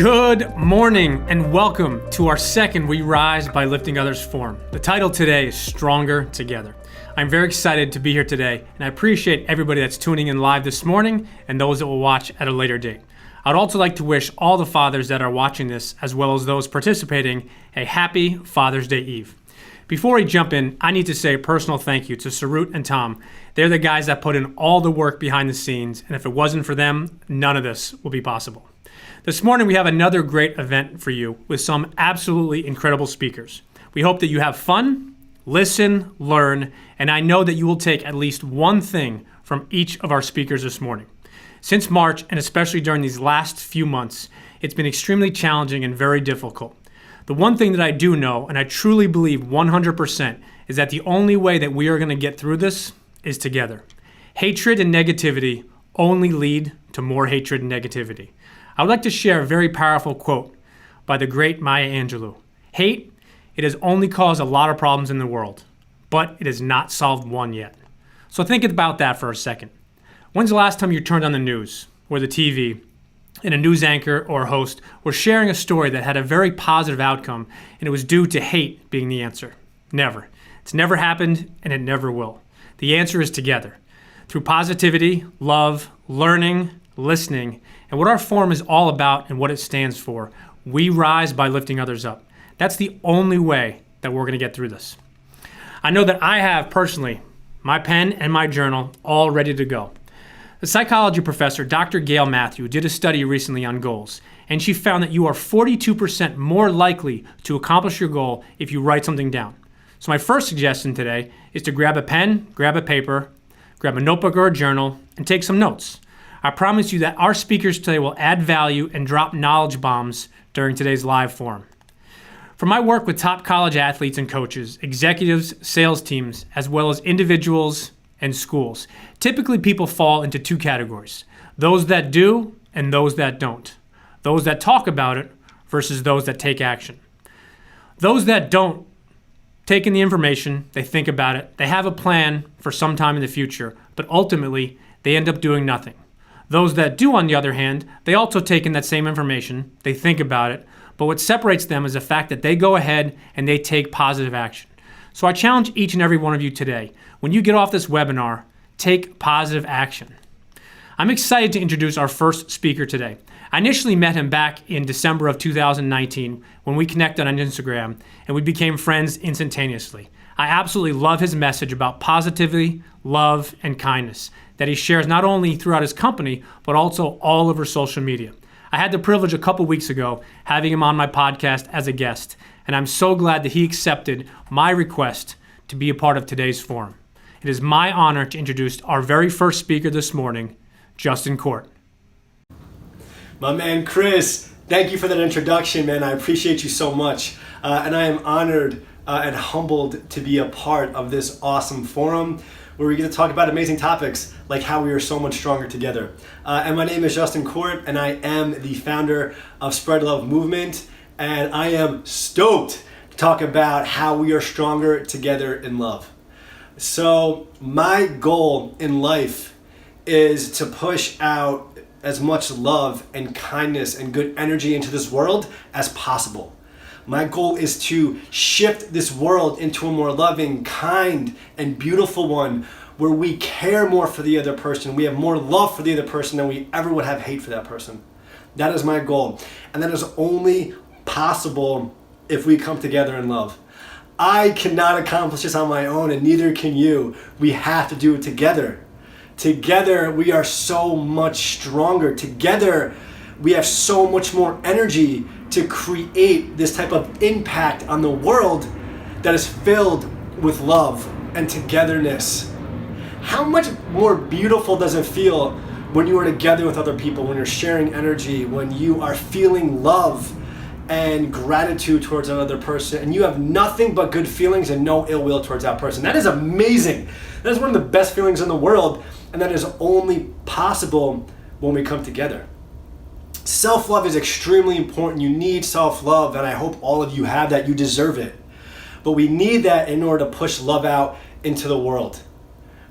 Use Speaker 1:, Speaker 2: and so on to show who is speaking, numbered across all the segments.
Speaker 1: Good morning and welcome to our second We Rise by Lifting Others forum. The title today is Stronger Together. I'm very excited to be here today, and I appreciate everybody that's tuning in live this morning and those that will watch at a later date. I'd also like to wish all the fathers that are watching this, as well as those participating, a happy Father's Day Eve. Before we jump in, I need to say a personal thank you to Sarut and Tom. They're the guys that put in all the work behind the scenes, and if it wasn't for them, none of this would be possible. This morning we have another great event for you with some absolutely incredible speakers. We hope that you have fun, listen, learn, and I know that you will take at least one thing from each of our speakers this morning. Since March, and especially during these last few months, it's been extremely challenging and very difficult. The one thing that I do know, and I truly believe 100%, is that the only way that we are going to get through this is together. Hatred and negativity only lead to more hatred and negativity. I would like to share a very powerful quote by the great Maya Angelou. Hate, it has only caused a lot of problems in the world, but it has not solved one yet. So think about that for a second. When's the last time you turned on the news or the TV and a news anchor or host were sharing a story that had a very positive outcome and it was due to hate being the answer? Never. It's never happened and it never will. The answer is together. Through positivity, love, learning, listening, and what our forum is all about and what it stands for, we rise by lifting others up. That's the only way that we're going to get through this. I know that I have personally my pen and my journal all ready to go. The psychology professor, Dr. Gail Matthew, did a study recently on goals, and she found that you are 42% more likely to accomplish your goal if you write something down. So my first suggestion today is to grab a pen, grab a paper, grab a notebook or a journal, and take some notes. I promise you that our speakers today will add value and drop knowledge bombs during today's live forum. From my work with top college athletes and coaches, executives, sales teams, as well as individuals and schools, typically people fall into two categories: those that do and those that don't. Those that talk about it versus those that take action. Those that don't take in the information, they think about it, they have a plan for some time in the future, but ultimately they end up doing nothing. Those that do, on the other hand, they also take in that same information, they think about it, but what separates them is the fact that they go ahead and they take positive action. So I challenge each and every one of you today, when you get off this webinar, take positive action. I'm excited to introduce our first speaker today. I initially met him back in December of 2019 when we connected on Instagram and we became friends instantaneously. I absolutely love his message about positivity, love, and kindness that he shares not only throughout his company, but also all over social media. I had the privilege a couple weeks ago having him on my podcast as a guest, and I'm so glad that he accepted my request to be a part of today's forum. It is my honor to introduce our very first speaker this morning, Justin Court.
Speaker 2: My man Chris, thank you for that introduction, man. I appreciate you so much. And I am honored and humbled to be a part of this awesome forum where we get to talk about amazing topics like how we are so much stronger together. And my name is Justin Court, and I am the founder of Spread Love Movement, and I am stoked to talk about how we are stronger together in love. So my goal in life is to push out as much love and kindness and good energy into this world as possible. My goal is to shift this world into a more loving, kind, and beautiful one where we care more for the other person. We have more love for the other person than we ever would have hate for that person. That is my goal. And that is only possible if we come together in love. I cannot accomplish this on my own, and neither can you. We have to do it together. Together, we are so much stronger. Together, we have so much more energy to create this type of impact on the world that is filled with love and togetherness. How much more beautiful does it feel when you are together with other people, when you're sharing energy, when you are feeling love and gratitude towards another person, and you have nothing but good feelings and no ill will towards that person? That is amazing. That is one of the best feelings in the world, and that is only possible when we come together. Self-love is extremely important. You need self-love, and I hope all of you have that. You deserve it. But we need that in order to push love out into the world.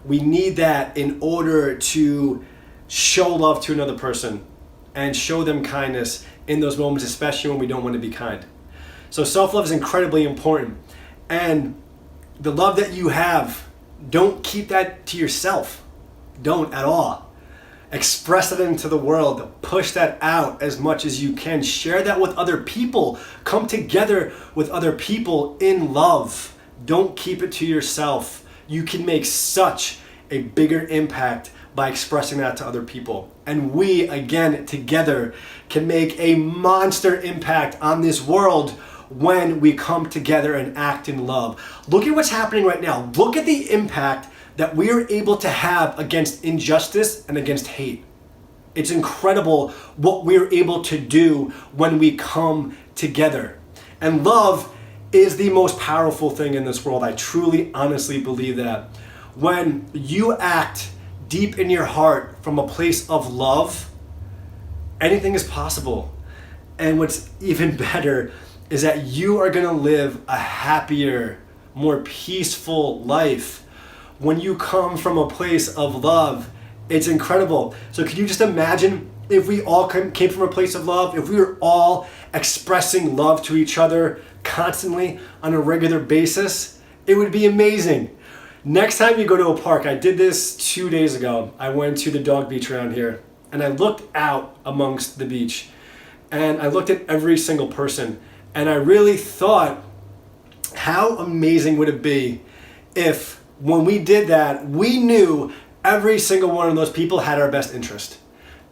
Speaker 2: We need that in order to show love to another person and show them kindness in those moments, especially when we don't want to be kind. So self-love is incredibly important. And the love that you have, don't keep that to yourself. Don't at all. Express it into the world. Push that out as much as you can. Share that with other people. Come together with other people in love. Don't keep it to yourself. You can make such a bigger impact by expressing that to other people. And we, again, together can make a monster impact on this world when we come together and act in love. Look at what's happening right now. Look at the impact that we are able to have against injustice and against hate. It's incredible what we're able to do when we come together. And love is the most powerful thing in this world. I truly, honestly believe that. When you act deep in your heart from a place of love, anything is possible. And what's even better is that you are gonna live a happier, more peaceful life when you come from a place of love. It's incredible. So can you just imagine if we all came from a place of love, if we were all expressing love to each other constantly on a regular basis? It would be amazing. Next time you go to a park, I did this 2 days ago. I went to the dog beach around here and I looked out amongst the beach and I looked at every single person and I really thought, how amazing would it be if when we did that, we knew every single one of those people had our best interest.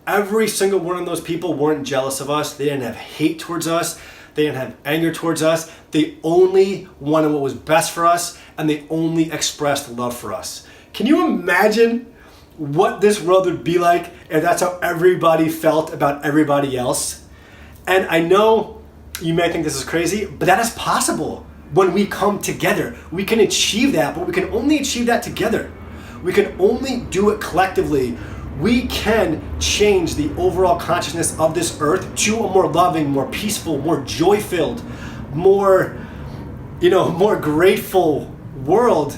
Speaker 2: Every single one of those people weren't jealous of us. They didn't have hate towards us. They didn't have anger towards us. They only wanted what was best for us, and they only expressed love for us. Can you imagine what this world would be like if that's how everybody felt about everybody else? And I know you may think this is crazy, but that is possible when we come together. We can achieve that, but we can only achieve that together. We can only do it collectively. We can change the overall consciousness of this earth to a more loving, more peaceful, more joy-filled, more grateful world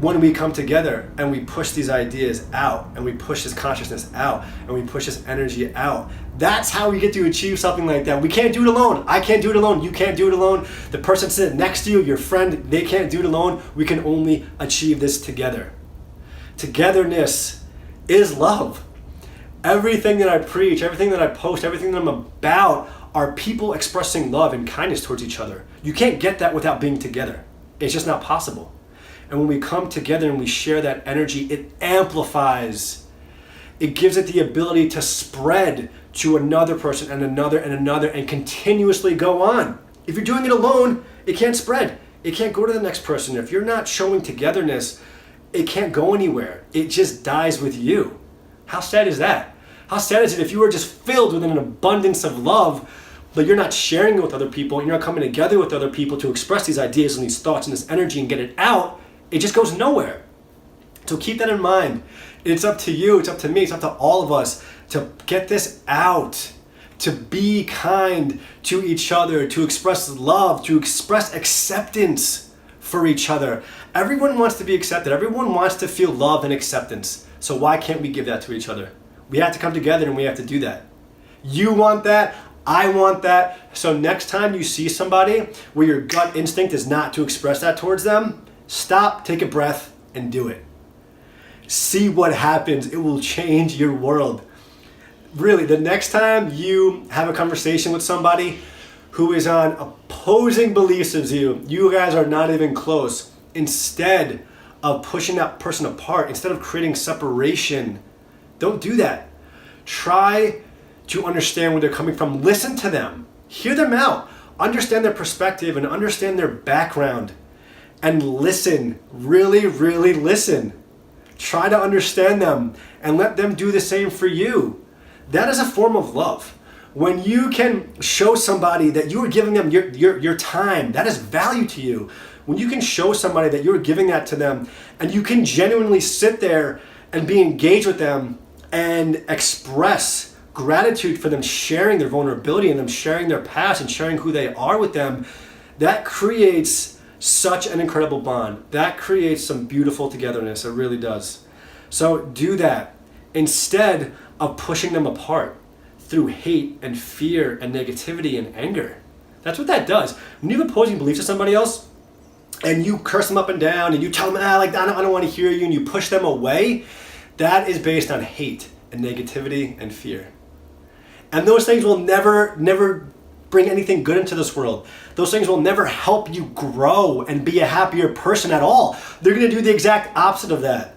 Speaker 2: when we come together and we push these ideas out and we push this consciousness out and we push this energy out. That's how we get to achieve something like that. We can't do it alone. I can't do it alone. You can't do it alone. The person sitting next to you, your friend, they can't do it alone. We can only achieve this together. Togetherness is love. Everything that I preach, everything that I post, everything that I'm about are people expressing love and kindness towards each other. You can't get that without being together. It's just not possible. And when we come together and we share that energy, it amplifies. It gives it the ability to spread to another person and another and continuously go on. If you're doing it alone, it can't spread. It can't go to the next person. If you're not showing togetherness, it can't go anywhere. It just dies with you. How sad is that? How sad is it if you are just filled with an abundance of love, but you're not sharing it with other people, and you're not coming together with other people to express these ideas and these thoughts and this energy and get it out, it just goes nowhere. So keep that in mind. It's up to you, it's up to me, it's up to all of us to get this out, to be kind to each other, to express love, to express acceptance for each other. Everyone wants to be accepted. Everyone wants to feel love and acceptance. So why can't we give that to each other? We have to come together and we have to do that. You want that. I want that. So next time you see somebody where your gut instinct is not to express that towards them, stop, take a breath, and do it. See what happens. It will change your world. Really, the next time you have a conversation with somebody who is on opposing beliefs as you guys are not even close, instead of pushing that person apart, instead of creating separation, don't do that. Try to understand where they're coming from. Listen to them. Hear them out. Understand their perspective and understand their background. And listen. Really, really listen. Try to understand them and let them do the same for you. That is a form of love. When you can show somebody that you are giving them your time, that is value to you. When you can show somebody that you're giving that to them and you can genuinely sit there and be engaged with them and express gratitude for them sharing their vulnerability and them sharing their past and sharing who they are with them, that creates such an incredible bond. That creates some beautiful togetherness. It really does. So do that instead of pushing them apart. through hate and fear and negativity and anger. That's what that does. When you have opposing beliefs to somebody else and you curse them up and down and you tell them, I don't want to hear you, and you push them away, that is based on hate and negativity and fear. And those things will never bring anything good into this world. Those things will never help you grow and be a happier person at all. They're going to do the exact opposite of that.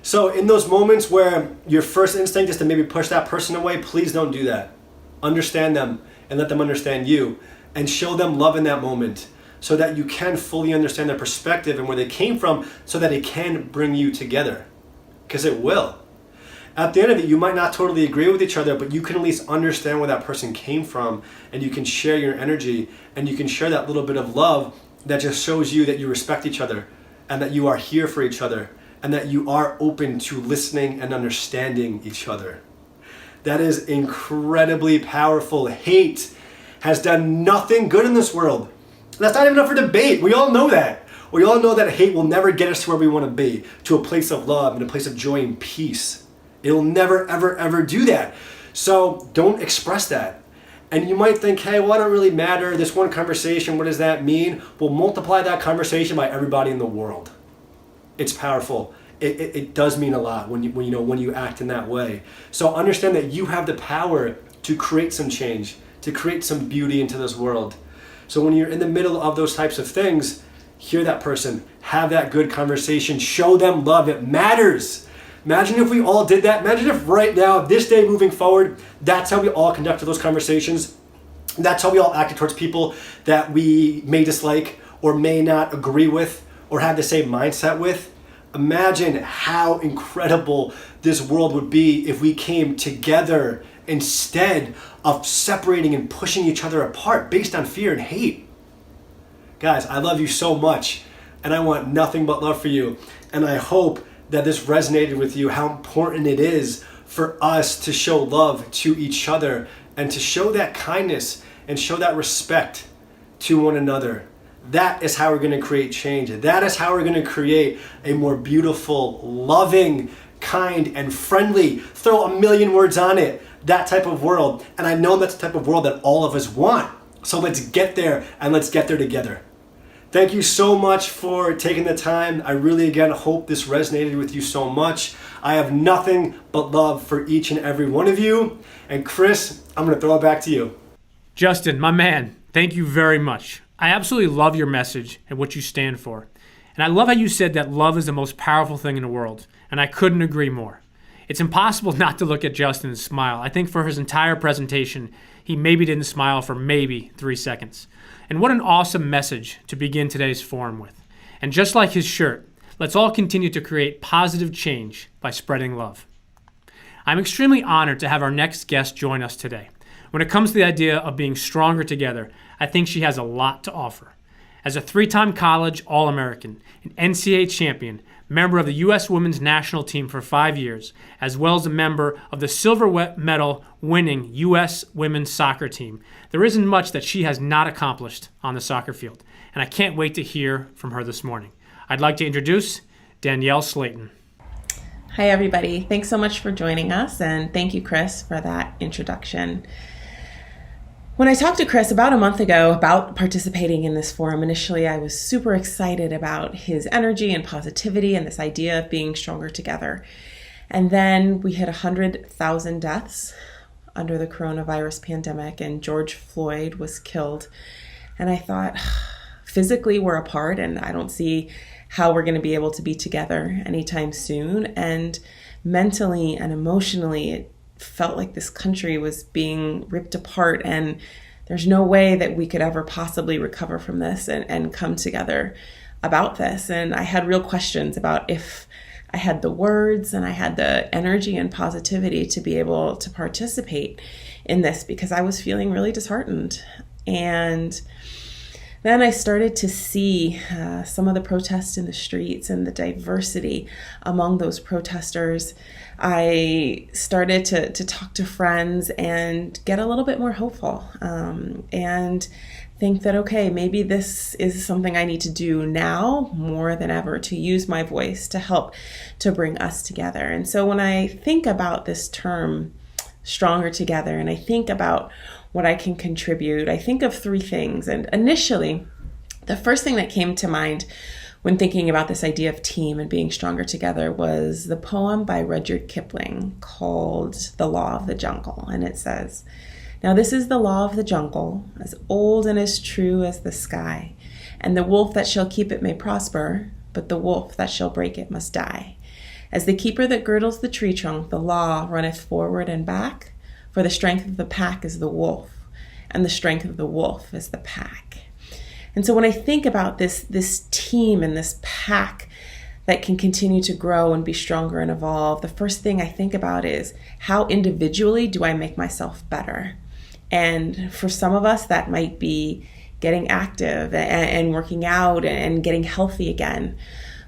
Speaker 2: So in those moments where your first instinct is to maybe push that person away, please don't do that. Understand them and let them understand you, and show them love in that moment so that you can fully understand their perspective and where they came from, so that it can bring you together, because it will. At the end of it, you might not totally agree with each other, but you can at least understand where that person came from, and you can share your energy, and you can share that little bit of love that just shows you that you respect each other, and that you are here for each other, and that you are open to listening and understanding each other. That is incredibly powerful. Hate has done nothing good in this world. That's not even up for debate. We all know that. We all know that hate will never get us to where we want to be, to a place of love and a place of joy and peace. It will never, ever, ever do that. So don't express that. And you might think, hey, well, it don't really matter. This one conversation, what does that mean? Well, multiply that conversation by everybody in the world. It's powerful. It does mean a lot when you act in that way. So understand that you have the power to create some change, to create some beauty into this world. So when you're in the middle of those types of things, hear that person, have that good conversation, show them love. It matters. Imagine if we all did that. Imagine if right now, this day moving forward, that's how we all conducted those conversations. That's how we all acted towards people that we may dislike or may not agree with or have the same mindset with. Imagine how incredible this world would be if we came together instead of separating and pushing each other apart based on fear and hate. Guys, I love you so much, and I want nothing but love for you. And I hope that this resonated with you, how important it is for us to show love to each other and to show that kindness and show that respect to one another. That is how we're going to create change. That is how we're going to create a more beautiful, loving, kind, and friendly, throw a million words on it, that type of world. And I know that's the type of world that all of us want. So let's get there, and let's get there together. Thank you so much for taking the time. I really, again, hope this resonated with you so much. I have nothing but love for each and every one of you. And Chris, I'm going to throw it back to you.
Speaker 1: Justin, my man, thank you very much. I absolutely love your message and what you stand for. And I love how you said that love is the most powerful thing in the world. And I couldn't agree more. It's impossible not to look at Justin and smile. I think for his entire presentation, he maybe didn't smile for maybe 3 seconds. And what an awesome message to begin today's forum with. And just like his shirt, let's all continue to create positive change by spreading love. I'm extremely honored to have our next guest join us today. When it comes to the idea of being stronger together, I think she has a lot to offer. As a 3-time college All-American, an NCAA champion, member of the U.S. women's national team for 5 years, as well as a member of the silver medal winning U.S. women's soccer team, there isn't much that she has not accomplished on the soccer field, and I can't wait to hear from her this morning. I'd like to introduce Danielle Slaton.
Speaker 3: Hi, everybody. Thanks so much for joining us, and thank you, Chris, for that introduction. When I talked to Chris about a month ago about participating in this forum, initially I was super excited about his energy and positivity and this idea of being stronger together. And then we hit 100,000 deaths under the coronavirus pandemic, and George Floyd was killed. And I thought, physically we're apart, and I don't see how we're going to be able to be together anytime soon. And mentally and emotionally, it felt like this country was being ripped apart, and there's no way that we could ever possibly recover from this and come together about this. And I had real questions about if I had the words and I had the energy and positivity to be able to participate in this, because I was feeling really disheartened. And then I started to see some of the protests in the streets and the diversity among those protesters. I started to talk to friends and get a little bit more hopeful and think that, okay, maybe this is something I need to do now more than ever, to use my voice to help to bring us together. And so when I think about this term, stronger together and I think about what I can contribute, I think of three things. And initially, the first thing that came to mind when thinking about this idea of team and being stronger together was the poem by Rudyard Kipling called The Law of the Jungle. And it says, "Now this is the law of the jungle, as old and as true as the sky. And the wolf that shall keep it may prosper, but the wolf that shall break it must die. As the keeper that girdles the tree trunk, the law runneth forward and back, for the strength of the pack is the wolf, and the strength of the wolf is the pack." And so when I think about this team and this pack that can continue to grow and be stronger and evolve, the first thing I think about is how individually do I make myself better? And for some of us, that might be getting active and working out and getting healthy again.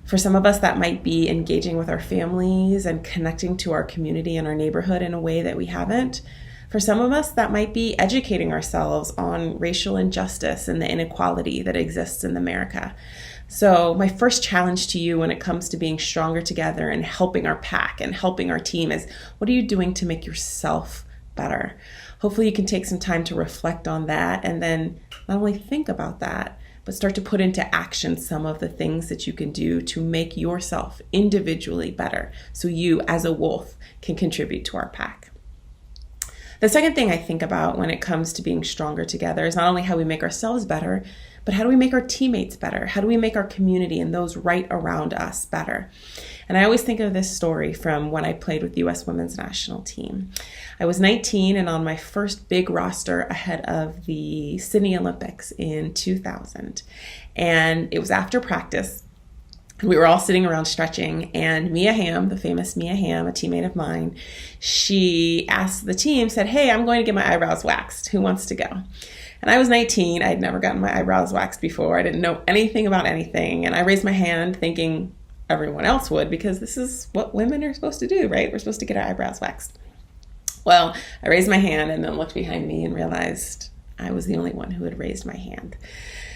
Speaker 3: For some of us, that might be engaging with our families and connecting to our community and our neighborhood in a way that we haven't. For some of us, that might be educating ourselves on racial injustice and the inequality that exists in America. So my first challenge to you when it comes to being stronger together and helping our pack and helping our team is, what are you doing to make yourself better? Hopefully you can take some time to reflect on that and then not only think about that, but start to put into action some of the things that you can do to make yourself individually better so you as a wolf can contribute to our pack. The second thing I think about when it comes to being stronger together is not only how we make ourselves better, but how do we make our teammates better? How do we make our community and those right around us better? And I always think of this story from when I played with the U.S. Women's National Team. I was 19 and on my first big roster ahead of the Sydney Olympics in 2000. And it was after practice. We were all sitting around stretching, and Mia Hamm, the famous Mia Hamm, a teammate of mine, she asked the team, said, "Hey, I'm going to get my eyebrows waxed. Who wants to go?" And I was 19. I'd never gotten my eyebrows waxed before. I didn't know anything about anything. And I raised my hand thinking everyone else would, because this is what women are supposed to do, right? We're supposed to get our eyebrows waxed. Well, I raised my hand and then looked behind me and realized I was the only one who had raised my hand.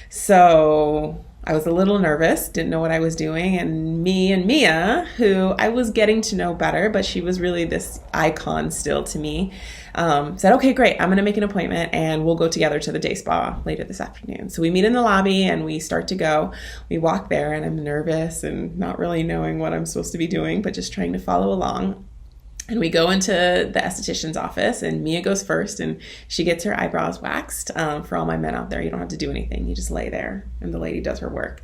Speaker 3: So I was a little nervous, didn't know what I was doing, and me and Mia, who I was getting to know better, but she was really this icon still to me, said, "Okay, great, I'm going to make an appointment and we'll go together to the day spa later this afternoon." So we meet in the lobby and we start to go. We walk there and I'm nervous and not really knowing what I'm supposed to be doing, but just trying to follow along. And we go into the esthetician's office and Mia goes first and she gets her eyebrows waxed. For all my men out there, you don't have to do anything. You just lay there and the lady does her work.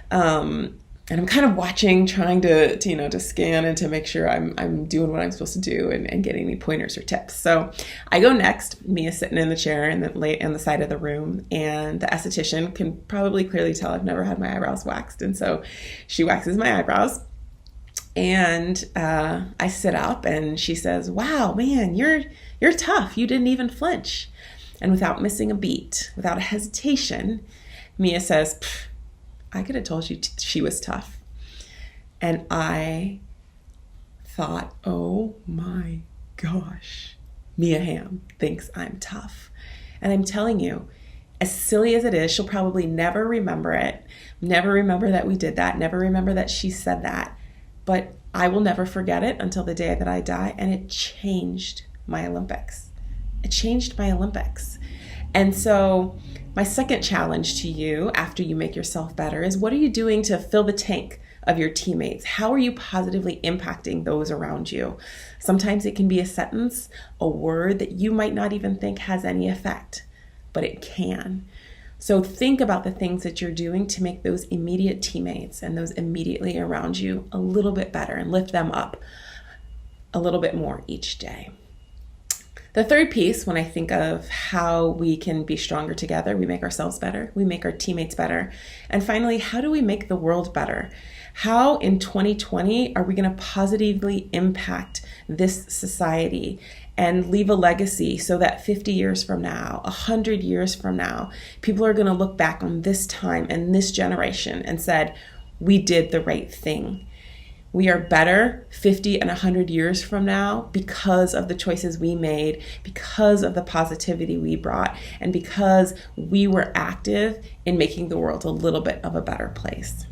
Speaker 3: And I'm kind of watching, trying to scan and to make sure I'm doing what I'm supposed to do and getting any pointers or tips. So I go next. Mia's sitting in the chair and lay on the side of the room, and the esthetician can probably clearly tell I've never had my eyebrows waxed. And so she waxes my eyebrows. And I sit up and she says, "Wow, man, you're tough. You didn't even flinch." And without missing a beat, without a hesitation, Mia says, "I could have told you she was tough." And I thought, oh my gosh, Mia Hamm thinks I'm tough. And I'm telling you, as silly as it is, she'll probably never remember it, never remember that we did that, never remember that she said that. But I will never forget it until the day that I die. And it changed my Olympics. It changed my Olympics. And so my second challenge to you after you make yourself better is, what are you doing to fill the tank of your teammates? How are you positively impacting those around you? Sometimes it can be a sentence, a word that you might not even think has any effect, but it can. So think about the things that you're doing to make those immediate teammates and those immediately around you a little bit better and lift them up a little bit more each day. The third piece, when I think of how we can be stronger together, we make ourselves better, we make our teammates better. And finally, how do we make the world better? How in 2020 are we going to positively impact this society and leave a legacy so that 50 years from now, 100 years from now, people are going to look back on this time and this generation and said, we did the right thing. We are better 50 and 100 years from now because of the choices we made, because of the positivity we brought, and because we were active in making the world a little bit of a better place.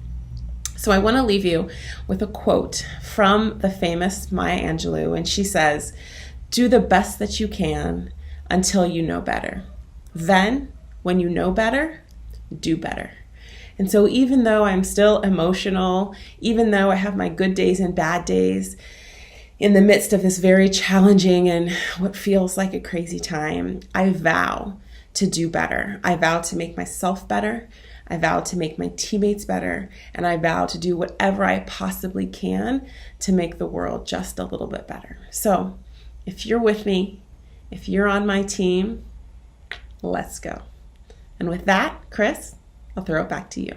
Speaker 3: So I want to leave you with a quote from the famous Maya Angelou, and she says, Do the best that you can until you know better. Then, when you know better, do better. And so even though I'm still emotional, even though I have my good days and bad days, in the midst of this very challenging and what feels like a crazy time, I vow to do better. I vow to make myself better. I vow to make my teammates better. And I vow to do whatever I possibly can to make the world just a little bit better. So if you're with me, if you're on my team, let's go. And with that, Chris, I'll throw it back to you.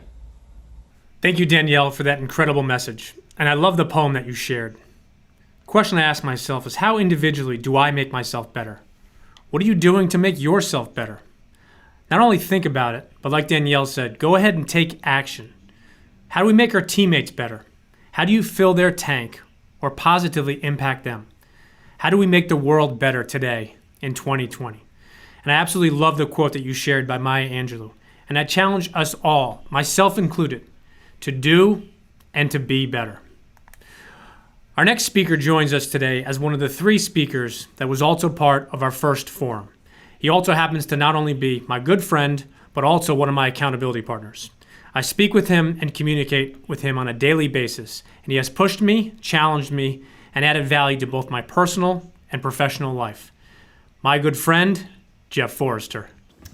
Speaker 1: Thank you, Danielle, for that incredible message. And I love the poem that you shared. The question I ask myself is, how individually do I make myself better? What are you doing to make yourself better? Not only think about it, but like Danielle said, go ahead and take action. How do we make our teammates better? How do you fill their tank or positively impact them? How do we make the world better today in 2020? And I absolutely love the quote that you shared by Maya Angelou. And I challenge us all, myself included, to do and to be better. Our next speaker joins us today as one of the 3 speakers that was also part of our first forum. He also happens to not only be my good friend, but also one of my accountability partners. I speak with him and communicate with him on a daily basis, and he has pushed me, challenged me, and added value to both my personal and professional life. My good friend, Jeff Forrester.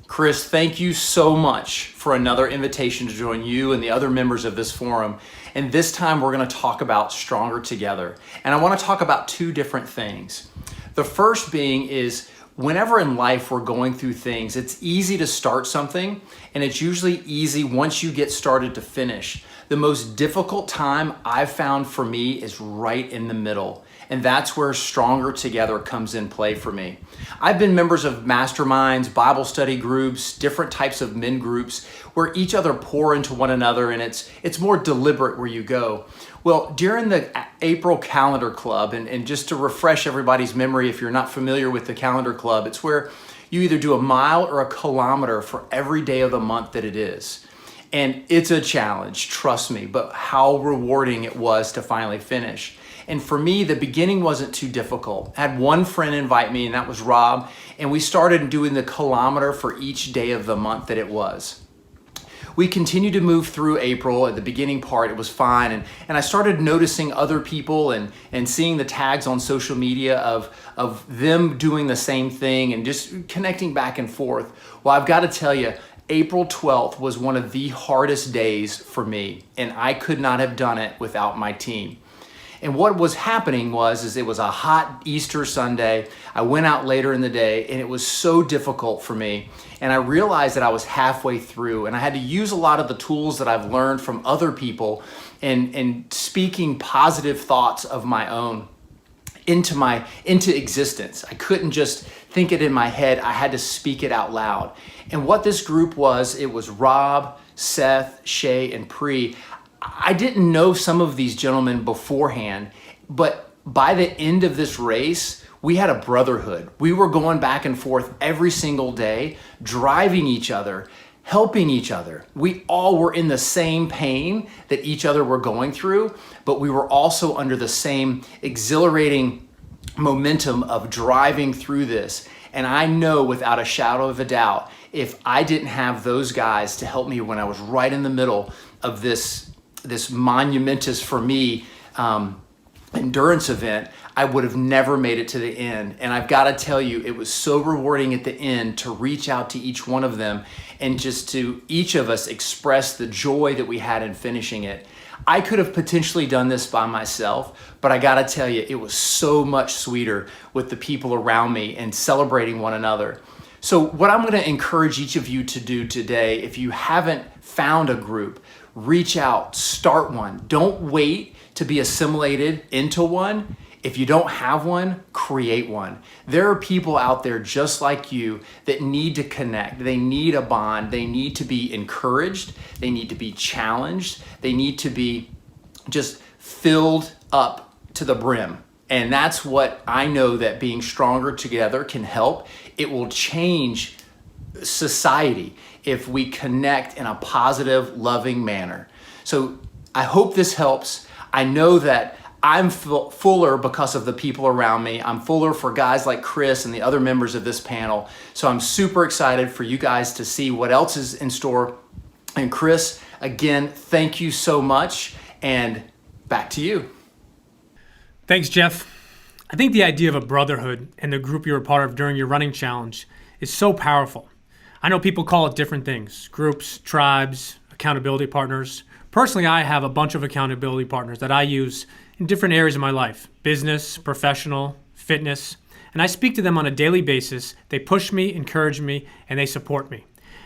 Speaker 4: Chris, thank you so much for another invitation to join you and the other members of this forum. And this time we're going to talk about Stronger Together. And I want to talk about 2 different things. The first being is, whenever in life we're going through things, it's easy to start something, and it's usually easy once you get started to finish. The most difficult time I've found for me is right in the middle. And that's where Stronger Together comes in play for me. I've been members of masterminds, Bible study groups, different types of men groups where each other pour into one another, and it's more deliberate where you go. Well, during the April Calendar Club, and just to refresh everybody's memory, if you're not familiar with the Calendar Club, it's where you either do a mile or a kilometer for every day of the month that it is. And it's a challenge, trust me, but how rewarding it was to finally finish. And for me, the beginning wasn't too difficult. I had one friend invite me, and that was Rob, and we started doing the kilometer for each day of the month that it was. We continued to move through April. At the beginning part, it was fine. And I started noticing other people and seeing the tags on social media of them doing the same thing and just connecting back and forth. Well, I've got to tell you, April 12th was one of the hardest days for me, and I could not have done it without my team. And what was happening was it was a hot Easter Sunday. I went out later in the day, and it was so difficult for me. And I realized that I was halfway through, and I had to use a lot of the tools that I've learned from other people and speaking positive thoughts of my own into existence. I couldn't just think it in my head. I had to speak it out loud. And what this group was, it was Rob, Seth, Shay, and Pri. I didn't know some of these gentlemen beforehand, but by the end of this race, we had a brotherhood. We were going back and forth every single day, driving each other, helping each other. We all were in the same pain that each other were going through, but we were also under the same exhilarating momentum of driving through this. And I know without a shadow of a doubt, if I didn't have those guys to help me when I was right in the middle of this monumentous for me endurance event, I would have never made it to the end. And I've got to tell you, it was so rewarding at the end to reach out to each one of them and just to each of us express the joy that we had in finishing it. I could have potentially done this by myself, but I got to tell you, it was so much sweeter with the people around me and celebrating one another. So what I'm going to encourage each of you to do today, if you haven't found a group, reach out, start one. Don't wait to be assimilated into one. If you don't have one, create one. There are people out there just like you that need to connect. They need a bond. They need to be encouraged. They need to be challenged. They need to be just filled up to the brim. And that's what I know that being stronger together can help. It will change society if we connect in a positive, loving manner. So I hope this helps. I know that I'm fuller because of the people around me. I'm fuller for guys like Chris and the other members of this panel. So I'm super excited for you guys to see what else is in store. And Chris, again, thank you so much. And back to you.
Speaker 1: Thanks, Jeff. I think the idea of a brotherhood and the group you're a part of during your running challenge is so powerful. I know people call it different things: groups, tribes, accountability partners. Personally, I have a bunch of accountability partners that I use in different areas of my life: business, professional, fitness. And I speak to them on a daily basis. They push me, encourage me, and they support me.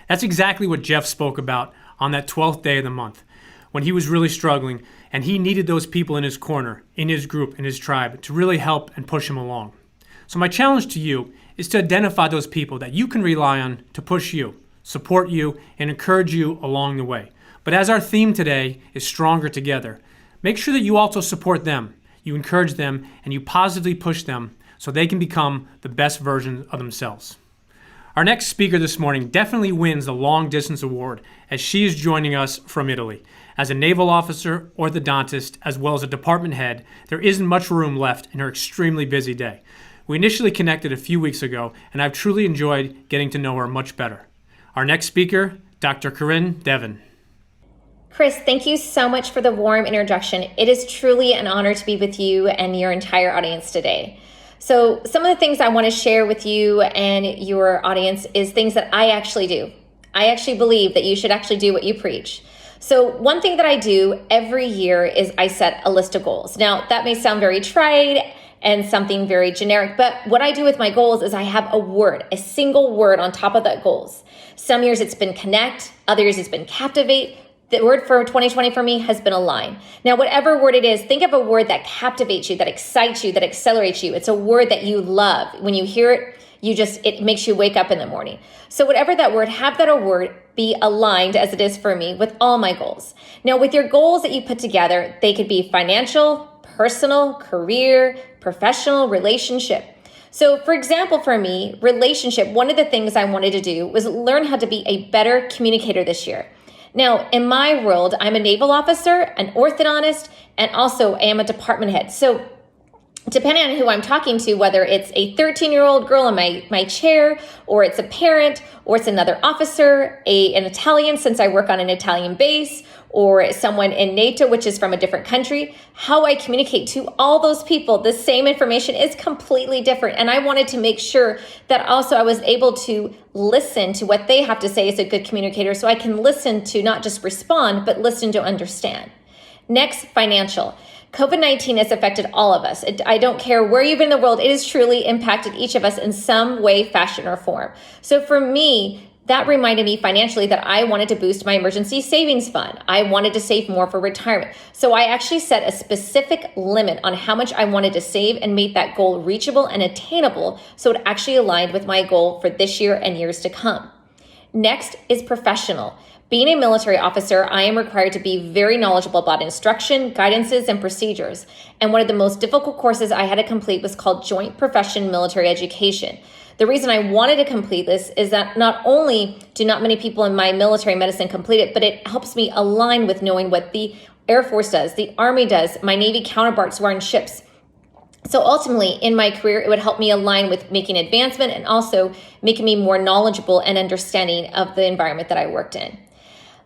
Speaker 1: That's exactly what Jeff spoke about on that 12th day of the month, when he was really struggling and he needed those people in his corner, in his group, in his tribe to really help and push him along. So my challenge to you is to identify those people that you can rely on to push you, support you, and encourage you along the way. But as our theme today is Stronger Together, make sure that you also support them, you encourage them, and you positively push them so they can become the best version of themselves. Our next speaker this morning definitely wins the long distance award, as she is joining us from Italy. As a naval officer, orthodontist, as well as a department head, there isn't much room left in her extremely busy day. We initially connected a few weeks ago, and I've truly enjoyed getting to know her much better. Our next speaker, Dr. Corrine Devin.
Speaker 5: Chris, thank you so much for the warm introduction. It is truly an honor to be with you and your entire audience today. So some of the things I want to share with you and your audience is things that I actually do. I actually believe that you should actually do what you preach. So one thing that I do every year is I set a list of goals. Now, that may sound very trite and something very generic, but what I do with my goals is I have a word, a single word on top of that goals. Some years it's been connect, other years it's been captivate. The word for 2020 for me has been align. Now, whatever word it is, think of a word that captivates you, that excites you, that accelerates you. It's a word that you love. When you hear it, it makes you wake up in the morning. So whatever that word, have that a word be aligned, as it is for me, with all my goals. Now, with your goals that you put together, they could be financial, personal, career, professional, relationship. So for example, for me, relationship, one of the things I wanted to do was learn how to be a better communicator this year. Now, in my world, I'm a naval officer, an orthodontist, and also I am a department head. So depending on who I'm talking to, whether it's a 13-year-old girl in my chair, or it's a parent, or it's another officer, an Italian, since I work on an Italian base, or someone in NATO, which is from a different country, how I communicate to all those people, the same information is completely different. And I wanted to make sure that also I was able to listen to what they have to say as a good communicator, so I can listen to not just respond, but listen to understand. Next, financial. COVID-19 has affected all of us. I don't care where you've been in the world, it has truly impacted each of us in some way, fashion, or form. So for me, that reminded me financially that I wanted to boost my emergency savings fund. I wanted to save more for retirement. So I actually set a specific limit on how much I wanted to save and made that goal reachable and attainable, so it actually aligned with my goal for this year and years to come. Next is professional. Being a military officer, I am required to be very knowledgeable about instruction, guidances, and procedures. And one of the most difficult courses I had to complete was called Joint Profession Military Education. The reason I wanted to complete this is that not only do not many people in my military medicine complete it, but it helps me align with knowing what the Air Force does, the Army does, my Navy counterparts who are in ships. So ultimately, in my career, it would help me align with making advancement and also making me more knowledgeable and understanding of the environment that I worked in.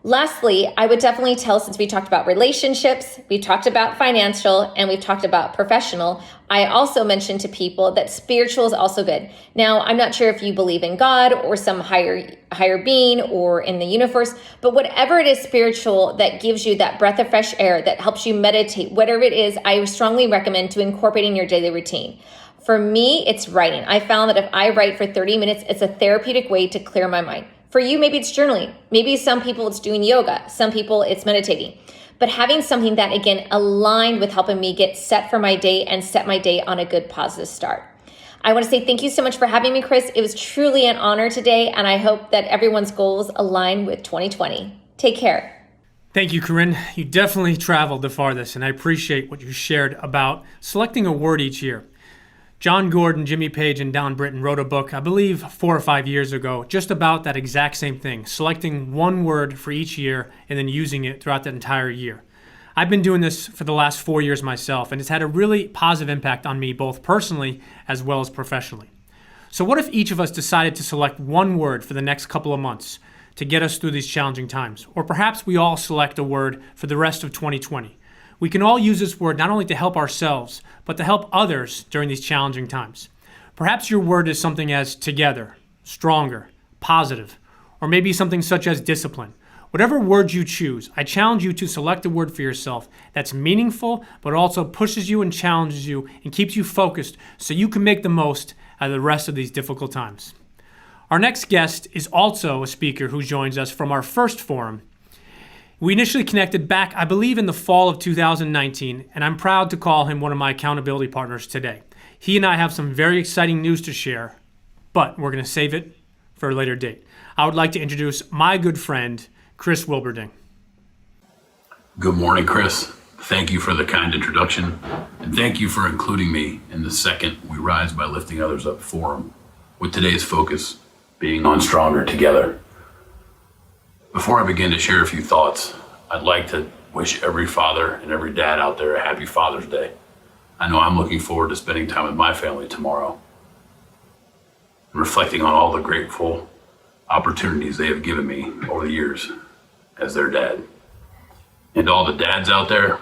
Speaker 5: Lastly, I would definitely tell, since we talked about relationships, we talked about financial, and we've talked about professional, I also mentioned to people that spiritual is also good. Now, I'm not sure if you believe in God or some higher being or in the universe, but whatever it is spiritual that gives you that breath of fresh air, that helps you meditate, whatever it is, I strongly recommend to incorporate in your daily routine. For me, it's writing. I found that if I write for 30 minutes, it's a therapeutic way to clear my mind. For you, maybe it's journaling. Maybe some people it's doing yoga. Some people it's meditating. But having something that, again, aligned with helping me get set for my day and set my day on a good positive start. I want to say thank you so much for having me, Chris. It was truly an honor today, and I hope that everyone's goals align with 2020. Take care.
Speaker 1: Thank you, Corrine. You definitely traveled the farthest, and I appreciate what you shared about selecting a word each year. John Gordon, Jimmy Page, and Don Britton wrote a book, I believe 4 or 5 years ago, just about that exact same thing, selecting one word for each year and then using it throughout that entire year. I've been doing this for the last 4 years myself, and it's had a really positive impact on me both personally as well as professionally. So what if each of us decided to select one word for the next couple of months to get us through these challenging times? Or perhaps we all select a word for the rest of 2020. We can all use this word not only to help ourselves, but to help others during these challenging times. Perhaps your word is something as together, stronger, positive, or maybe something such as discipline. Whatever word you choose, I challenge you to select a word for yourself that's meaningful, but also pushes you and challenges you and keeps you focused so you can make the most out of the rest of these difficult times. Our next guest is also a speaker who joins us from our first forum. We initially connected back, I believe, in the fall of 2019, and I'm proud to call him one of my accountability partners today. He and I have some very exciting news to share, but we're going to save it for a later date. I would like to introduce my good friend, Chris Wilburding.
Speaker 6: Good morning, Chris. Thank you for the kind introduction, and thank you for including me in the second We Rise by Lifting Others Up forum, with today's focus being on Stronger Together. Before I begin to share a few thoughts, I'd like to wish every father and every dad out there a happy Father's Day. I know I'm looking forward to spending time with my family tomorrow, reflecting on all the grateful opportunities they have given me over the years as their dad. And all the dads out there,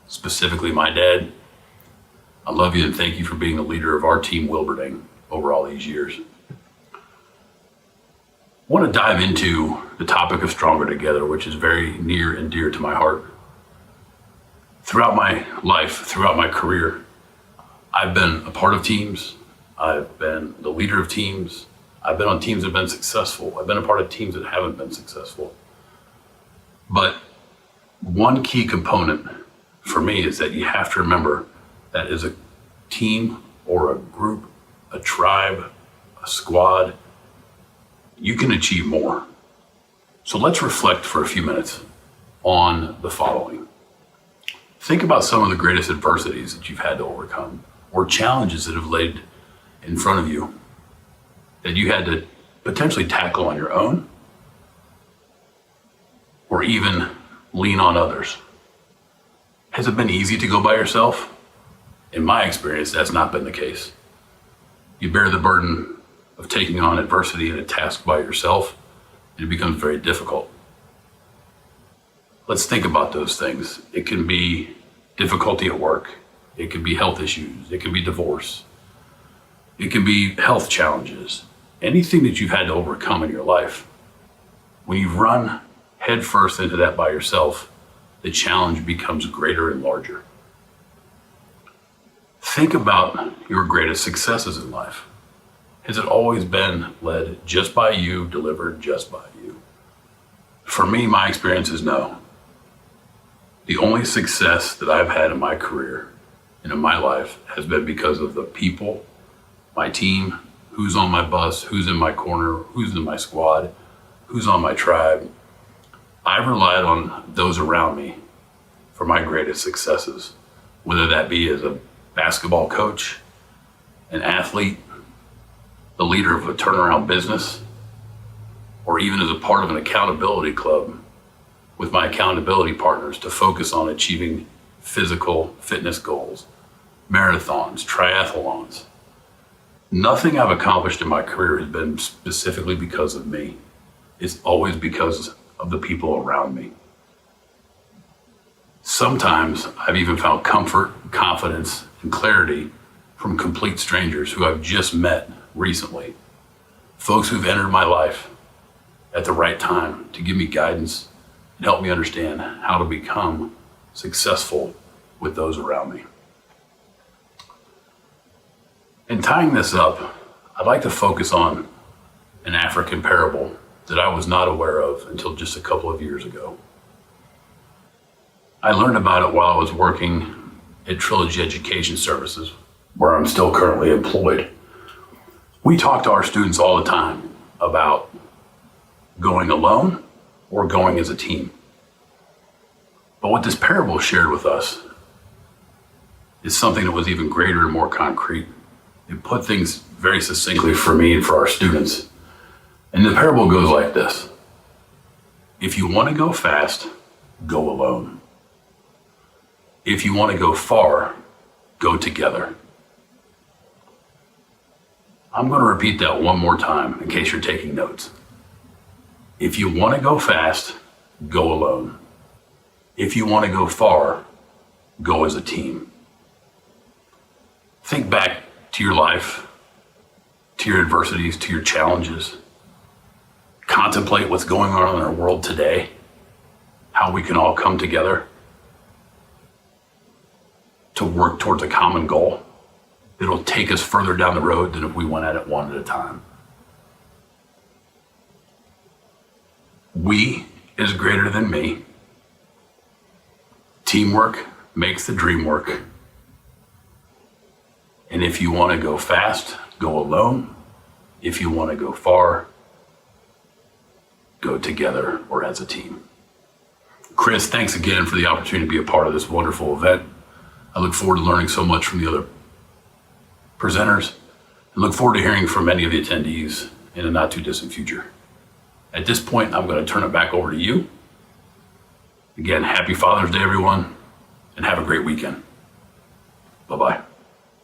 Speaker 6: specifically my dad, I love you and thank you for being the leader of our team Wilburding over all these years. I want to dive into the topic of Stronger Together, which is very near and dear to my heart. Throughout my life, throughout my career, I've been a part of teams. I've been the leader of teams. I've been on teams that have been successful. I've been a part of teams that haven't been successful. But one key component for me is that you have to remember that as a team or a group, a tribe, a squad, you can achieve more. So let's reflect for a few minutes on the following. Think about some of the greatest adversities that you've had to overcome, or challenges that have laid in front of you that you had to potentially tackle on your own, or even lean on others. Has it been easy to go by yourself? In my experience, that's not been the case. You bear the burden of taking on adversity and a task by yourself, and it becomes very difficult. Let's think about those things. It can be difficulty at work. It can be health issues. It can be divorce. It can be health challenges. Anything that you've had to overcome in your life. When you've run headfirst into that by yourself, the challenge becomes greater and larger. Think about your greatest successes in life. Has it always been led just by you, delivered just by you? For me, my experience is no. The only success that I've had in my career and in my life has been because of the people, my team, who's on my bus, who's in my corner, who's in my squad, who's on my tribe. I've relied on those around me for my greatest successes, whether that be as a basketball coach, an athlete, the leader of a turnaround business, or even as a part of an accountability club with my accountability partners to focus on achieving physical fitness goals, marathons, triathlons. Nothing I've accomplished in my career has been specifically because of me. It's always because of the people around me. Sometimes I've even found comfort, confidence, and clarity from complete strangers who I've just met recently. Folks who've entered my life at the right time to give me guidance and help me understand how to become successful with those around me. In tying this up, I'd like to focus on an African parable that I was not aware of until just a couple of years ago. I learned about it while I was working at Trilogy Education Services, where I'm still currently employed. We talk to our students all the time about going alone or going as a team. But what this parable shared with us is something that was even greater and more concrete. It put things very succinctly for me and for our students. And the parable goes like this. If you want to go fast, go alone. If you want to go far, go together. I'm going to repeat that one more time in case you're taking notes. If you want to go fast, go alone. If you want to go far, go as a team. Think back to your life, to your adversities, to your challenges. Contemplate what's going on in our world today, how we can all come together to work towards a common goal. It'll take us further down the road than if we went at it one at a time. We is greater than me. Teamwork makes the dream work. And if you want to go fast, go alone. If you want to go far, go together or as a team. Chris, thanks again for the opportunity to be a part of this wonderful event. I look forward to learning so much from the other presenters and look forward to hearing from many of the attendees in the not too distant future. At this point, I'm going to turn it back over to you. Again, happy Father's Day, everyone, and have a great weekend. Bye-bye.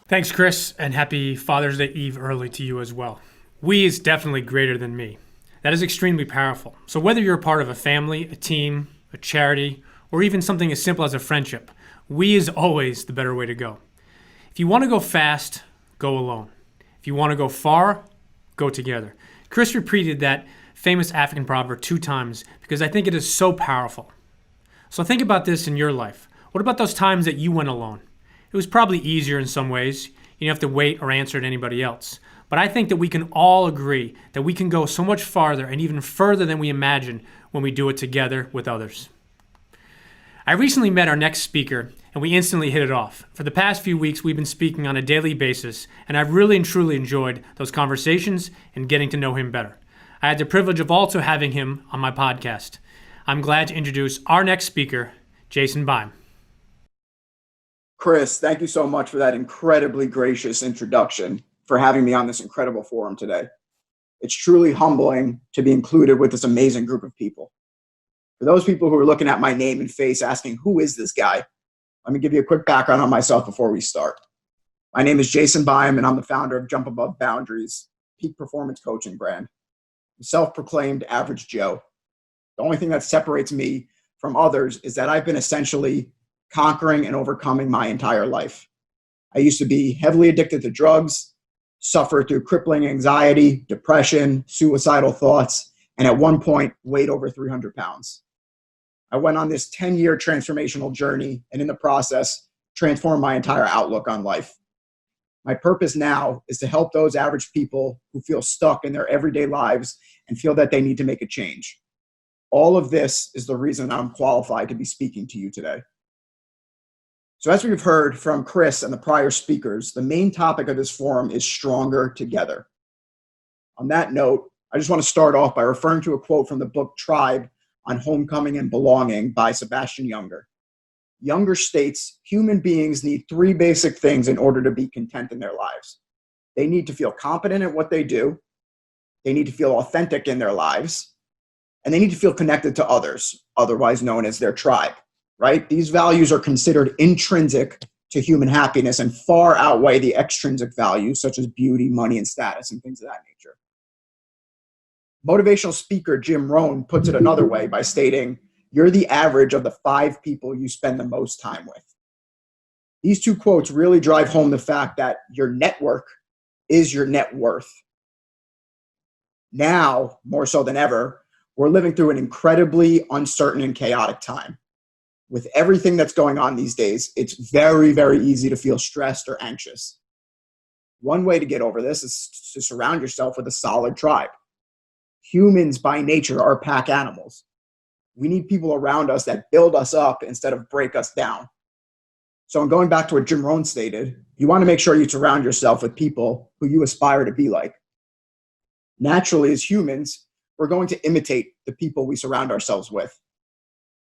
Speaker 1: Thanks, Chris, and happy Father's Day Eve early to you as well. We is definitely greater than me. That is extremely powerful. So whether you're a part of a family, a team, a charity, or even something as simple as a friendship, we is always the better way to go. If you want to go fast, go alone. If you want to go far, go together. Chris repeated that famous African proverb 2 times because I think it is so powerful. So think about this in your life. What about those times that you went alone? It was probably easier in some ways. You don't have to wait or answer to anybody else. But I think that we can all agree that we can go so much farther and even further than we imagine when we do it together with others. I recently met our next speaker, and we instantly hit it off. For the past few weeks, we've been speaking on a daily basis, and I've really and truly enjoyed those conversations and getting to know him better. I had the privilege of also having him on my podcast. I'm glad to introduce our next speaker, Jason Bohn.
Speaker 7: Chris, thank you so much for that incredibly gracious introduction, for having me on this incredible forum today. It's truly humbling to be included with this amazing group of people. For those people who are looking at my name and face asking, who is this guy? Let me give you a quick background on myself before we start. My name is Jason Bohn, and I'm the founder of Jump Above Boundaries, peak performance coaching brand. I'm self-proclaimed average Joe. The only thing that separates me from others is that I've been essentially conquering and overcoming my entire life. I used to be heavily addicted to drugs, suffer through crippling anxiety, depression, suicidal thoughts, and at one point weighed over 300 pounds. I went on this 10-year transformational journey, and in the process, transformed my entire outlook on life. My purpose now is to help those average people who feel stuck in their everyday lives and feel that they need to make a change. All of this is the reason I'm qualified to be speaking to you today. So as we've heard from Chris and the prior speakers, the main topic of this forum is stronger together. On that note, I just want to start off by referring to a quote from the book Tribe on Homecoming and Belonging by Sebastian Junger. Junger states, human beings need 3 basic things in order to be content in their lives. They need to feel competent at what they do, they need to feel authentic in their lives, and they need to feel connected to others, otherwise known as their tribe, right? These values are considered intrinsic to human happiness and far outweigh the extrinsic values such as beauty, money, and status, and things of that nature. Motivational speaker Jim Rohn puts it another way by stating, you're the average of the 5 people you spend the most time with. These 2 quotes really drive home the fact that your network is your net worth. Now, more so than ever, we're living through an incredibly uncertain and chaotic time. With everything that's going on these days, it's very, very easy to feel stressed or anxious. One way to get over this is to surround yourself with a solid tribe. Humans by nature are pack animals. We need people around us that build us up instead of break us down. So in going back to what Jim Rohn stated, you want to make sure you surround yourself with people who you aspire to be like. Naturally, as humans, we're going to imitate the people we surround ourselves with.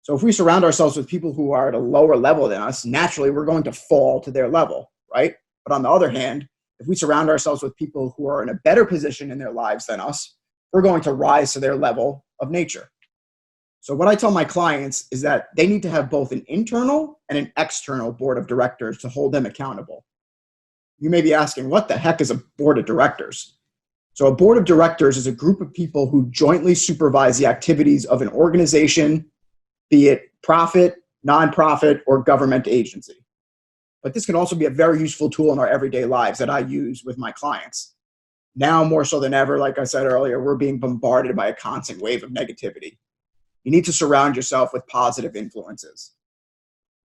Speaker 7: So if we surround ourselves with people who are at a lower level than us, naturally we're going to fall to their level, right? But on the other hand, if we surround ourselves with people who are in a better position in their lives than us, we're going to rise to their level of nature. So what I tell my clients is that they need to have both an internal and an external board of directors to hold them accountable. You may be asking, what the heck is a board of directors? So a board of directors is a group of people who jointly supervise the activities of an organization, be it profit, nonprofit, or government agency. But this can also be a very useful tool in our everyday lives that I use with my clients. Now more so than ever, like I said earlier, we're being bombarded by a constant wave of negativity. You need to surround yourself with positive influences.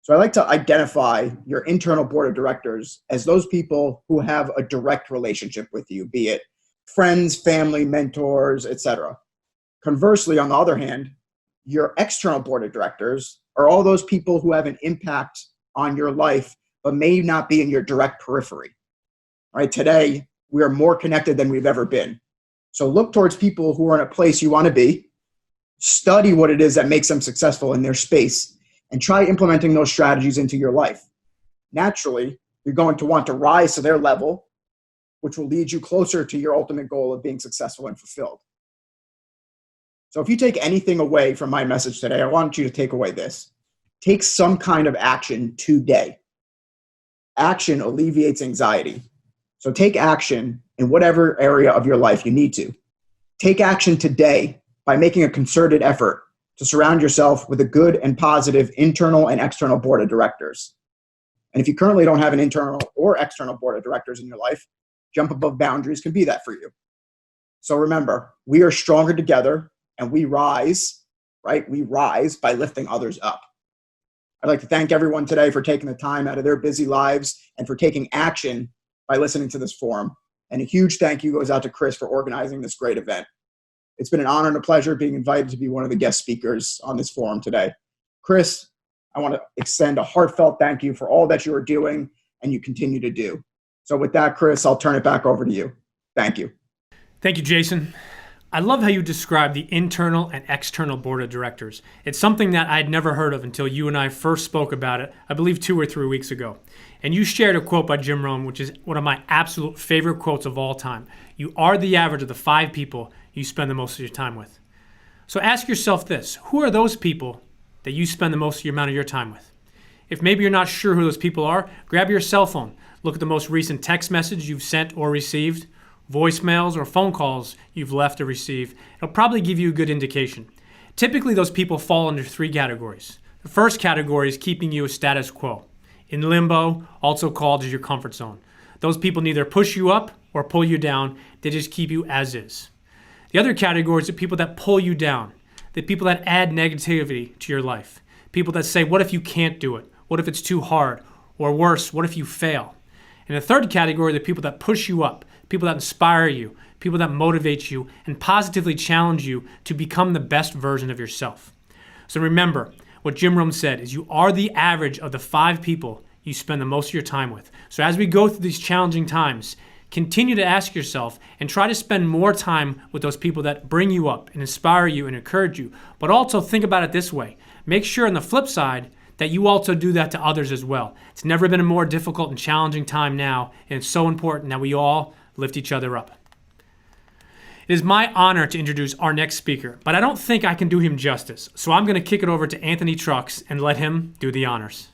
Speaker 7: So I like to identify your internal board of directors as those people who have a direct relationship with you, be it friends, family, mentors, etc. Conversely, on the other hand, your external board of directors are all those people who have an impact on your life, but may not be in your direct periphery. All right, today, we are more connected than we've ever been. So look towards people who are in a place you want to be, study what it is that makes them successful in their space, and try implementing those strategies into your life. Naturally, you're going to want to rise to their level, which will lead you closer to your ultimate goal of being successful and fulfilled. So if you take anything away from my message today, I want you to take away this. Take some kind of action today. Action alleviates anxiety. So take action in whatever area of your life you need to. Take action today by making a concerted effort to surround yourself with a good and positive internal and external board of directors. And if you currently don't have an internal or external board of directors in your life, Jump Above Boundaries can be that for you. So remember, we are stronger together and we rise, right? We rise by lifting others up. I'd like to thank everyone today for taking the time out of their busy lives and for taking action by listening to this forum. And a huge thank you goes out to Chris for organizing this great event. It's been an honor and a pleasure being invited to be one of the guest speakers on this forum today. Chris, I want to extend a heartfelt thank you for all that you are doing and you continue to do. So with that, Chris, I'll turn it back over to you. Thank you.
Speaker 1: Thank you, Jason. I love how you describe the internal and external board of directors. It's something that I'd never heard of until you and I first spoke about it, I believe 2 or 3 weeks ago. And you shared a quote by Jim Rohn, which is one of my absolute favorite quotes of all time. You are the average of the 5 people you spend the most of your time with. So ask yourself this: who are those people that you spend the most of your amount of your time with? If maybe you're not sure who those people are, grab your cell phone. Look at the most recent text message you've sent or received, voicemails or phone calls you've left or received. It'll probably give you a good indication. Typically, those people fall under 3 categories. The first category is keeping you a status quo, in limbo, also called as your comfort zone. Those people neither push you up or pull you down. They just keep you as is. The other category is the people that pull you down, the people that add negativity to your life, people that say, what if you can't do it? What if it's too hard? Or worse, what if you fail? And the third category are the people that push you up, people that inspire you, people that motivate you and positively challenge you to become the best version of yourself. So remember, what Jim Rohn said is you are the average of the 5 people you spend the most of your time with. So as we go through these challenging times, continue to ask yourself and try to spend more time with those people that bring you up and inspire you and encourage you. But also think about it this way. Make sure on the flip side that you also do that to others as well. It's never been a more difficult and challenging time now, and it's so important that we all lift each other up. It is my honor to introduce our next speaker, but I don't think I can do him justice. So I'm going to kick it over to Anthony Trucks and let him do the honors.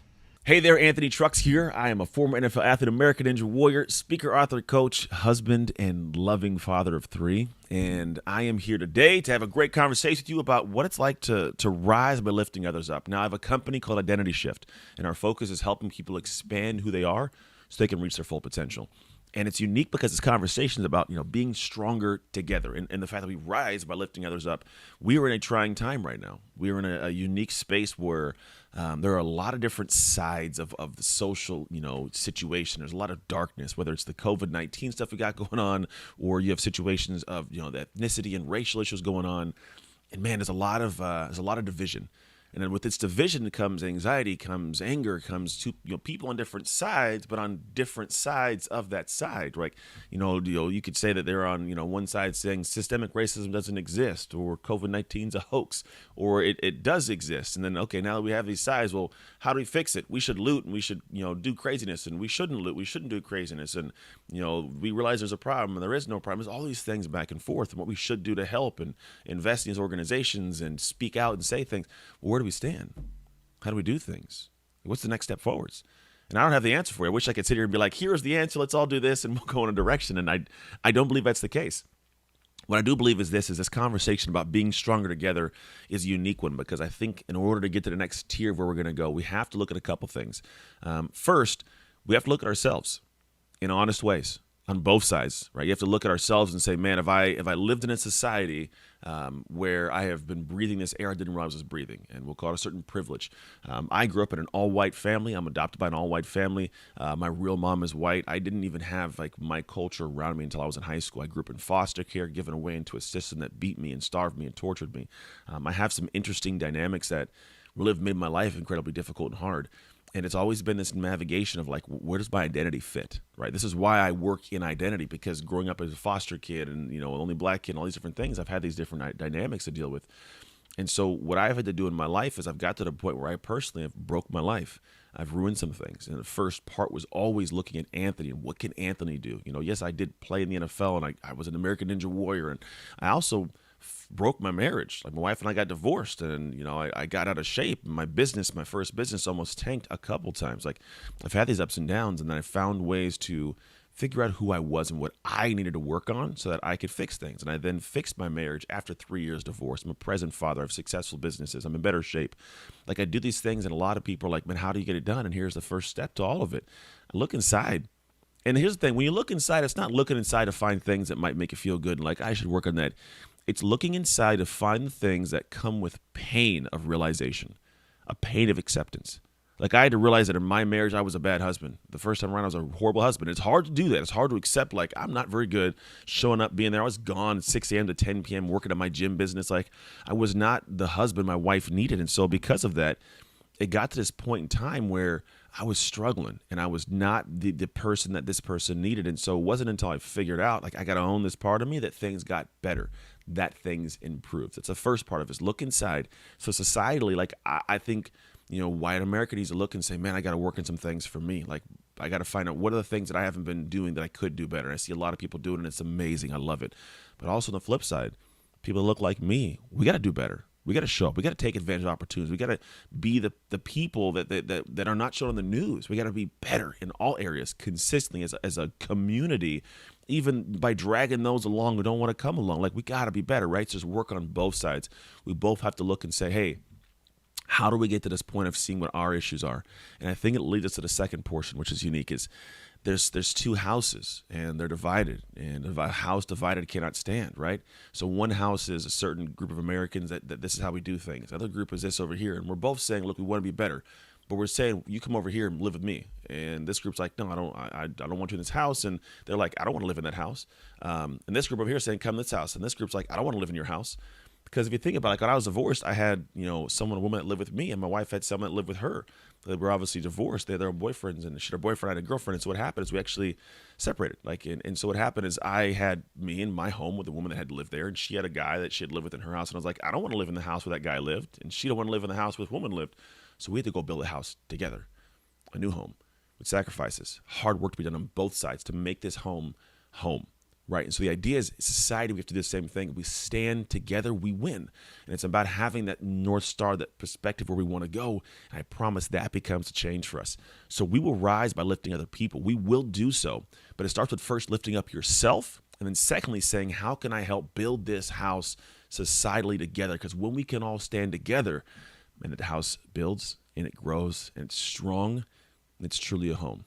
Speaker 8: Hey there, Anthony Trucks here. I am a former NFL athlete, American Ninja Warrior, speaker, author, coach, husband, and loving father of 3. And I am here today to have a great conversation with you about what it's like to rise by lifting others up. Now, I have a company called Identity Shift, and our focus is helping people expand who they are so they can reach their full potential. And it's unique because it's conversations about, being stronger together and the fact that we rise by lifting others up. We are in a trying time right now. We are in a unique space where there are a lot of different sides of the social, situation. There's a lot of darkness, whether it's the COVID-19 stuff we got going on, or you have situations of, the ethnicity and racial issues going on. And man, there's a lot of division. And then with this division comes anxiety, comes anger, comes to people on different sides, but on different sides of that side, right? You could say that they're on one side saying systemic racism doesn't exist, or COVID-19 is a hoax, or it does exist. And then okay, now that we have these sides, well, how do we fix it? We should loot, and we should do craziness, and we shouldn't loot, we shouldn't do craziness, and we realize there's a problem, and there is no problem. There's all these things back and forth, and what we should do to help and invest in these organizations and speak out and say things. Well, where do we stand? How do we do things? What's the next step forwards? And I don't have the answer for you. I wish I could sit here and be like, here's the answer. Let's all do this and we'll go in a direction. And I don't believe that's the case. What I do believe is this conversation about being stronger together is a unique one, because I think in order to get to the next tier of where we're going to go, we have to look at a couple things. First, we have to look at ourselves in honest ways on both sides, right? You have to look at ourselves and say, man, if I lived in a society where I have been breathing this air I didn't realize I was breathing, and we'll call it a certain privilege. I grew up in an all-white family. I'm adopted by an all-white family. My real mom is white. I didn't even have my culture around me until I was in high school. I grew up in foster care, given away into a system that beat me and starved me and tortured me. I have some interesting dynamics that really have made my life incredibly difficult and hard. And it's always been this navigation of where does my identity fit, right? This is why I work in identity, because growing up as a foster kid and, only black kid and all these different things, I've had these different dynamics to deal with. And so what I've had to do in my life is I've got to the point where I personally have broke my life. I've ruined some things. And the first part was always looking at Anthony and what can Anthony do? Yes, I did play in the NFL and I was an American Ninja Warrior. And I also broke my marriage. My wife and I got divorced, and I got out of shape. My first business almost tanked a couple times. I've had these ups and downs, and then I found ways to figure out who I was and what I needed to work on so that I could fix things. And I then fixed my marriage after 3 years divorce. I'm a present father. I have successful businesses. I'm in better shape. I do these things, and a lot of people are like, man, how do you get it done? And here's the first step to all of it. I look inside. And here's the thing. When you look inside, it's not looking inside to find things that might make you feel good. I should work on that. It's looking inside to find the things that come with pain of realization, a pain of acceptance. I had to realize that in my marriage, I was a bad husband. The first time around, I was a horrible husband. It's hard to do that. It's hard to accept, I'm not very good showing up, being there. I was gone 6 a.m. to 10 p.m. working at my gym business. I was not the husband my wife needed. And so because of that, it got to this point in time where I was struggling and I was not the person that this person needed. And so it wasn't until I figured out, I got to own this part of me, that things got better, that things improved. That's the first part of it, is look inside. So societally, I think, white America needs to look and say, man, I got to work on some things for me. I got to find out what are the things that I haven't been doing that I could do better. And I see a lot of people doing it, and it's amazing. I love it. But also on the flip side, people that look like me, we got to do better. We got to show up. We got to take advantage of opportunities. We got to be the people that are not shown on the news. We got to be better in all areas consistently as a community, even by dragging those along who don't want to come along. We got to be better, right? So just work on both sides. We both have to look and say, hey, how do we get to this point of seeing what our issues are? And I think it leads us to the second portion, which is unique, is there's two houses and they're divided, and a house divided cannot stand, right? So one house is a certain group of Americans that this is how we do things. Another group is this over here. And we're both saying, look, we want to be better. But we're saying, you come over here and live with me. And this group's like, no, I don't want you in this house. And they're like, I don't want to live in that house. And this group over here is saying, come to this house. And this group's like, I don't want to live in your house. Because if you think about it, when I was divorced, I had, a woman that lived with me, and my wife had someone that lived with her. They were obviously divorced. They had their boyfriends, and she had a boyfriend, I had a girlfriend. And so what happened is we actually separated. And so what happened is I had me in my home with a woman that had lived there, and she had a guy that she had lived with in her house. And I was like, I don't want to live in the house where that guy lived, and she don't want to live in the house where this woman lived. So we had to go build a house together, a new home with sacrifices, hard work to be done on both sides to make this home home. Right. And so the idea is, society, we have to do the same thing. We stand together, we win. And it's about having that North Star, that perspective where we want to go. And I promise that becomes a change for us. So we will rise by lifting other people. We will do so. But it starts with first lifting up yourself. And then secondly, saying, how can I help build this house societally together? Because when we can all stand together, and the house builds and it grows and it's strong, and it's truly a home.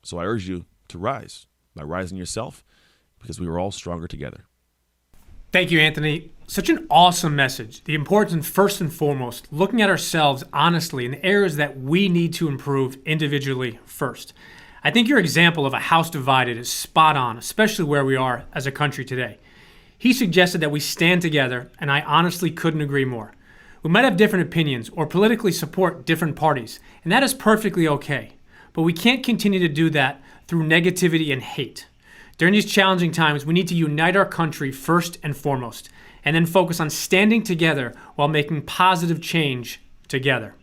Speaker 8: So I urge you to rise by rising yourself, because we are all stronger together.
Speaker 1: Thank you, Anthony. Such an awesome message. The importance, first and foremost, looking at ourselves honestly in the areas that we need to improve individually first. I think your example of a house divided is spot on, especially where we are as a country today. He suggested that we stand together, and I honestly couldn't agree more. We might have different opinions or politically support different parties, and that is perfectly okay. But we can't continue to do that through negativity and hate. During these challenging times, we need to unite our country first and foremost, and then focus on standing together while making positive change together.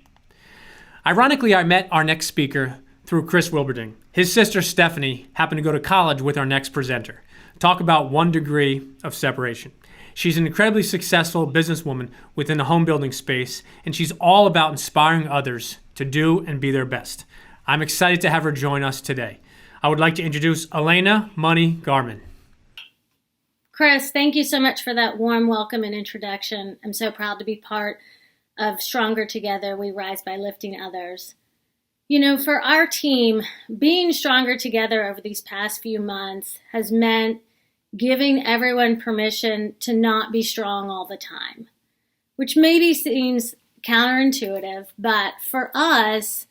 Speaker 1: Ironically, I met our next speaker through Chris Wilburding. His sister Stephanie happened to go to college with our next presenter. Talk about 1 degree of separation. She's an incredibly successful businesswoman within the home building space, and she's all about inspiring others to do and be their best. I'm excited to have her join us today. I would like to introduce Elena Money Garman.
Speaker 9: Chris, thank you so much for that warm welcome and introduction. I'm so proud to be part of Stronger Together, We Rise by Lifting Others. You know, for our team, being stronger together over these past few months has meant giving everyone permission to not be strong all the time, which maybe seems counterintuitive, but for us,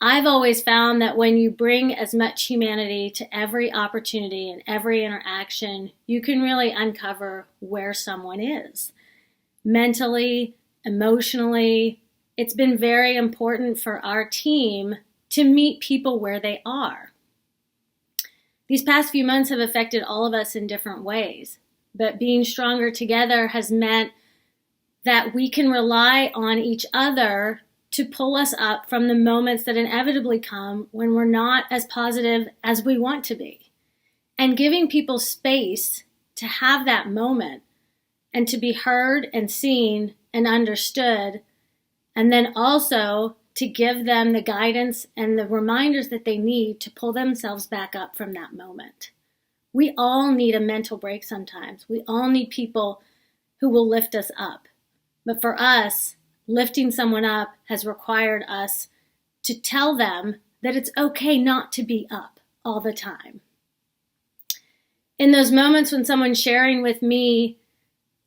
Speaker 9: I've always found that when you bring as much humanity to every opportunity and every interaction, you can really uncover where someone is. Mentally, emotionally, it's been very important for our team to meet people where they are. These past few months have affected all of us in different ways, but being stronger together has meant that we can rely on each other to pull us up from the moments that inevitably come when we're not as positive as we want to be. And giving people space to have that moment and to be heard and seen and understood, and then also to give them the guidance and the reminders that they need to pull themselves back up from that moment. We all need a mental break sometimes. We all need people who will lift us up. But for us, lifting someone up has required us to tell them that it's okay not to be up all the time. In those moments when someone's sharing with me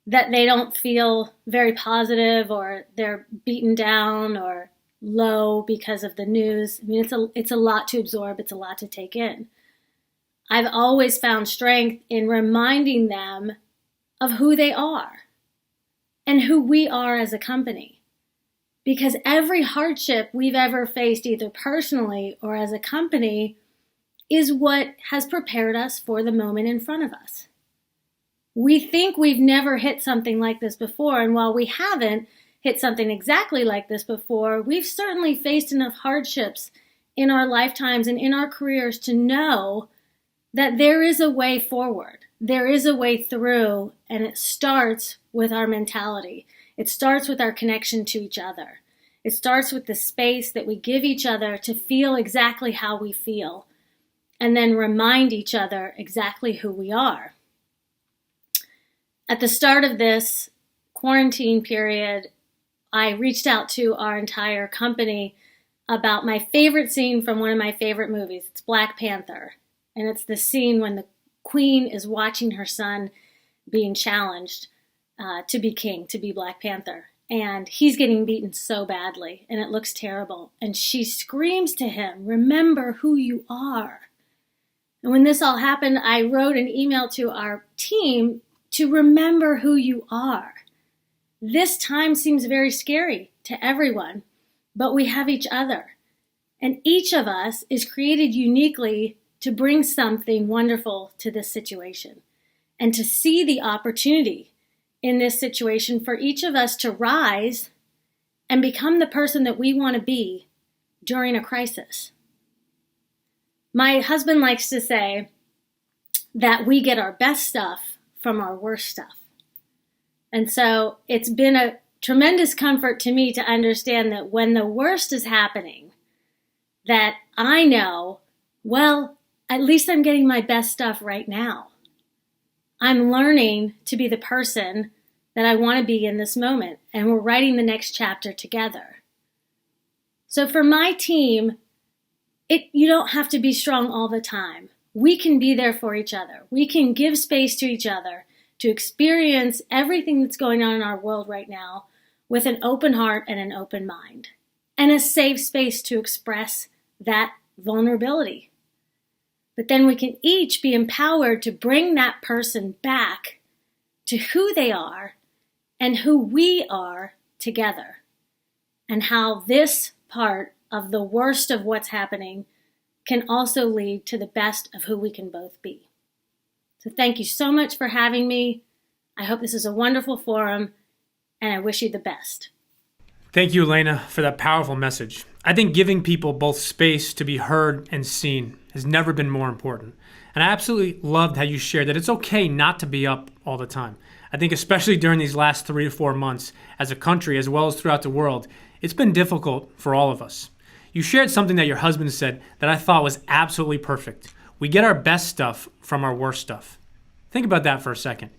Speaker 9: that they don't feel very positive or they're beaten down or low because of the news, I mean, it's a lot to absorb. It's a lot to take in. I've always found strength in reminding them of who they are and who we are as a company. Because every hardship we've ever faced, either personally or as a company, is what has prepared us for the moment in front of us. We think we've never hit something like this before, and while we haven't hit something exactly like this before, we've certainly faced enough hardships in our lifetimes and in our careers to know that there is a way forward. There is a way through, and it starts with our mentality. It starts with our connection to each other. It starts with the space that we give each other to feel exactly how we feel, and then remind each other exactly who we are. At the start of this quarantine period, I reached out to our entire company about my favorite scene from one of my favorite movies. It's Black Panther. And it's the scene when the queen is watching her son being challenged to be king, to be Black Panther. And he's getting beaten so badly, and it looks terrible. And she screams to him, "Remember who you are." And when this all happened, I wrote an email to our team to remember who you are. This time seems very scary to everyone, but we have each other. And each of us is created uniquely to bring something wonderful to this situation and to see the opportunity in this situation for each of us to rise and become the person that we want to be during a crisis. My husband likes to say that we get our best stuff from our worst stuff. And so it's been a tremendous comfort to me to understand that when the worst is happening, that I know, well, at least I'm getting my best stuff right now. I'm learning to be the person that I want to be in this moment, and we're writing the next chapter together. So for my team, you don't have to be strong all the time. We can be there for each other. We can give space to each other to experience everything that's going on in our world right now with an open heart and an open mind, and a safe space to express that vulnerability. But then we can each be empowered to bring that person back to who they are and who we are together, and how this part of the worst of what's happening can also lead to the best of who we can both be. So thank you so much for having me. I hope this is a wonderful forum, and I wish you the best.
Speaker 1: Thank you, Elena, for that powerful message. I think giving people both space to be heard and seen has never been more important. And I absolutely loved how you shared that it's okay not to be up all the time. I think especially during these last 3 to 4 months as a country, as well as throughout the world, it's been difficult for all of us. You shared something that your husband said that I thought was absolutely perfect. We get our best stuff from our worst stuff. Think about that for a second.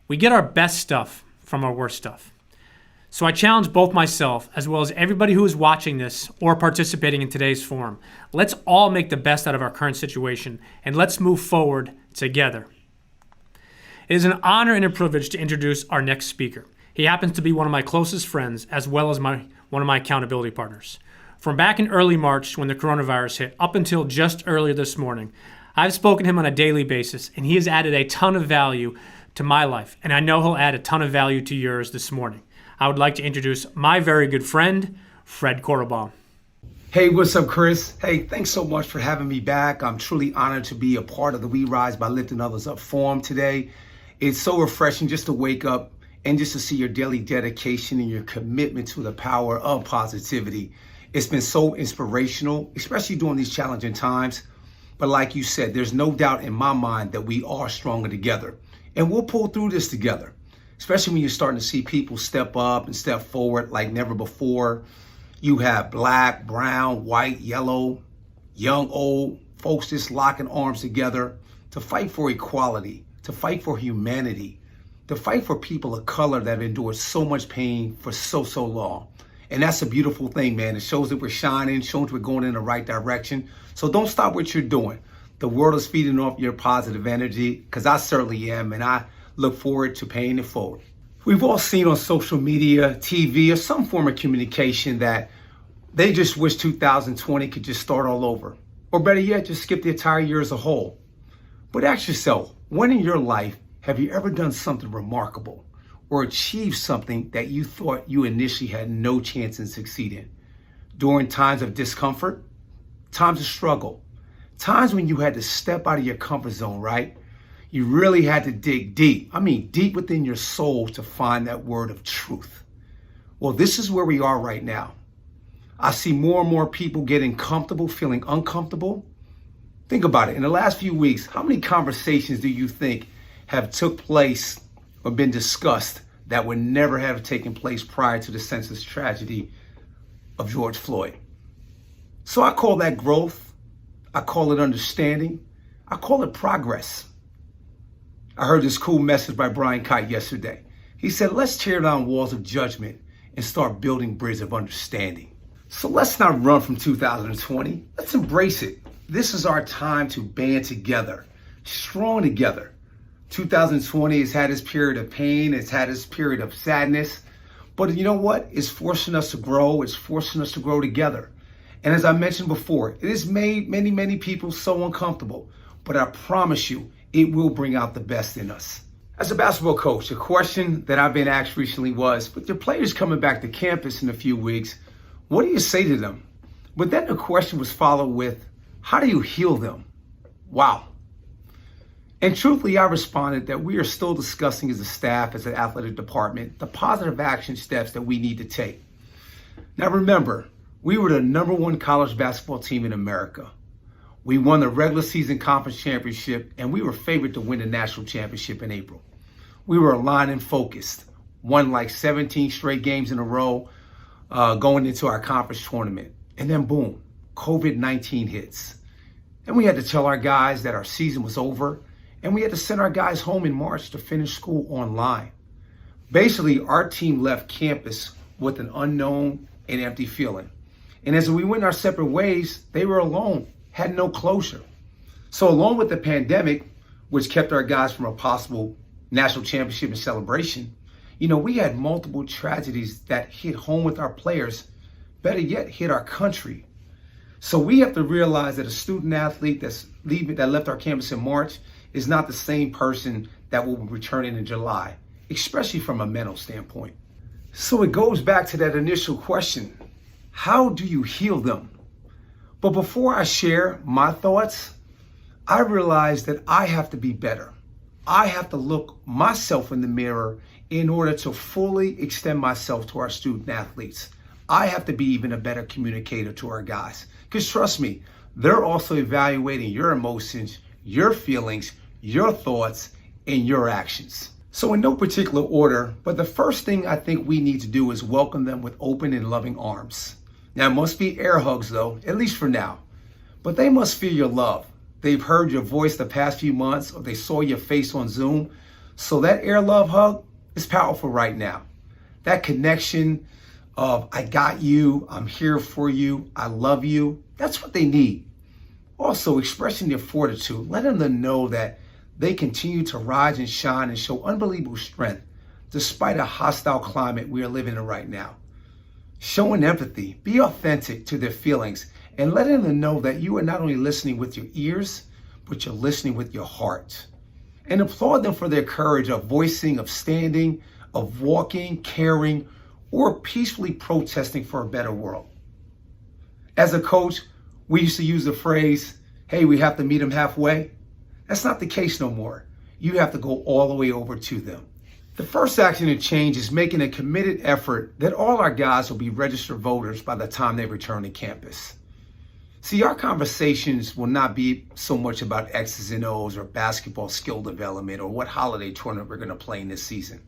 Speaker 1: We get our best stuff from our worst stuff. So I challenge both myself as well as everybody who is watching this or participating in today's forum. Let's all make the best out of our current situation, and let's move forward together. It is an honor and a privilege to introduce our next speaker. He happens to be one of my closest friends as well as one of my accountability partners. From back in early March when the coronavirus hit up until just earlier this morning, I've spoken to him on a daily basis, and he has added a ton of value to my life, and I know he'll add a ton of value to yours this morning. I would like to introduce my very good friend, Fred Cordoba.
Speaker 10: Hey, what's up, Chris? Hey, thanks so much for having me back. I'm truly honored to be a part of the We Rise by Lifting Others Up forum today. It's so refreshing just to wake up and just to see your daily dedication and your commitment to the power of positivity. It's been so inspirational, especially during these challenging times. But like you said, there's no doubt in my mind that we are stronger together. And we'll pull through this together, especially when you're starting to see people step up and step forward like never before. You have black, brown, white, yellow, young, old, folks just locking arms together to fight for equality, to fight for humanity, to fight for people of color that have endured so much pain for so long. And that's a beautiful thing, man. It shows that we're shining, shows we're going in the right direction. So don't stop what you're doing. The world is feeding off your positive energy, because I certainly am, and I look forward to paying it forward. We've all seen on social media, TV, or some form of communication that they just wish 2020 could just start all over. Or better yet, just skip the entire year as a whole. But ask yourself, when in your life have you ever done something remarkable or achieved something that you thought you initially had no chance in succeeding? During times of discomfort, times of struggle, times when you had to step out of your comfort zone, right? You really had to dig deep. I mean, deep within your soul to find that word of truth. Well, this is where we are right now. I see more and more people getting comfortable, feeling uncomfortable. Think about it. In the last few weeks, how many conversations do you think have took place or been discussed that would never have taken place prior to the senseless tragedy of George Floyd? So I call that growth. I call it understanding. I call it progress. I heard this cool message by Brian Kite yesterday. He said, let's tear down walls of judgment and start building bridges of understanding. So let's not run from 2020. Let's embrace it. This is our time to band together, strong together. 2020 has had its period of pain. It's had its period of sadness. But you know what? It's forcing us to grow. It's forcing us to grow together. And as I mentioned before, it has made many people so uncomfortable. But I promise you, it will bring out the best in us. As a basketball coach, a question that I've been asked recently was, with your players coming back to campus in a few weeks, what do you say to them? But then the question was followed with, how do you heal them? Wow. And truthfully, I responded that we are still discussing as a staff, as an athletic department, the positive action steps that we need to take. Now remember, we were the #1 college basketball team in America. We won the regular season conference championship, and we were favored to win the national championship in April. We were aligned and focused, won like 17 straight games in a row going into our conference tournament. And then boom, COVID-19 hits. And we had to tell our guys that our season was over, and we had to send our guys home in March to finish school online. Basically, our team left campus with an unknown and empty feeling. And as we went our separate ways, they were alone, had no closure. So along with the pandemic, which kept our guys from a possible national championship and celebration, we had multiple tragedies that hit home with our players, better yet, hit our country. So we have to realize that a student athlete that left our campus in March is not the same person that will be returning in July, especially from a mental standpoint. So it goes back to that initial question. How do you heal them? But before I share my thoughts, I realize that I have to be better. I have to look myself in the mirror in order to fully extend myself to our student athletes. I have to be even a better communicator to our guys. Because trust me, they're also evaluating your emotions, your feelings, your thoughts, and your actions. So in no particular order, but the first thing I think we need to do is welcome them with open and loving arms. Now, it must be air hugs though, at least for now. But they must feel your love. They've heard your voice the past few months, or they saw your face on Zoom. So that air love hug is powerful right now. That connection of, I got you, I'm here for you, I love you, that's what they need. Also, expressing their fortitude, letting them know that they continue to rise and shine and show unbelievable strength despite a hostile climate we are living in right now. Showing empathy, be authentic to their feelings, and letting them know that you are not only listening with your ears, but you're listening with your heart. And applaud them for their courage of voicing, of standing, of walking, caring, or peacefully protesting for a better world. As a coach, we used to use the phrase, hey, we have to meet them halfway. That's not the case no more. You have to go all the way over to them. The first action to change is making a committed effort that all our guys will be registered voters by the time they return to campus. See, our conversations will not be so much about X's and O's or basketball skill development or what holiday tournament we're going to play in this season.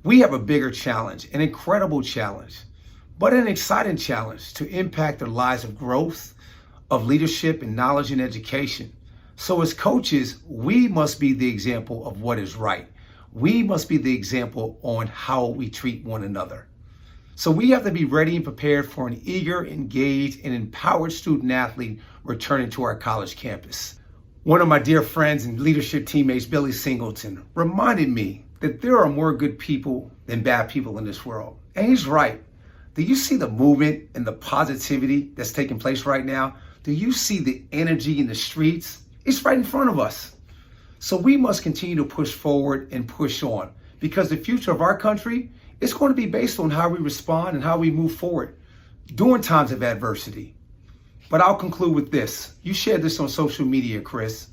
Speaker 10: We have a bigger challenge, an incredible challenge, but an exciting challenge to impact their lives of growth, of leadership and knowledge and education. So as coaches, we must be the example of what is right. We must be the example on how we treat one another. So we have to be ready and prepared for an eager, engaged, and empowered student athlete returning to our college campus. One of my dear friends and leadership teammates, Billy Singleton, reminded me that there are more good people than bad people in this world. And he's right. Do you see the movement and the positivity that's taking place right now? Do you see the energy in the streets? It's right in front of us. So we must continue to push forward and push on, because the future of our country is going to be based on how we respond and how we move forward during times of adversity. But I'll conclude with this. You shared this on social media, Chris.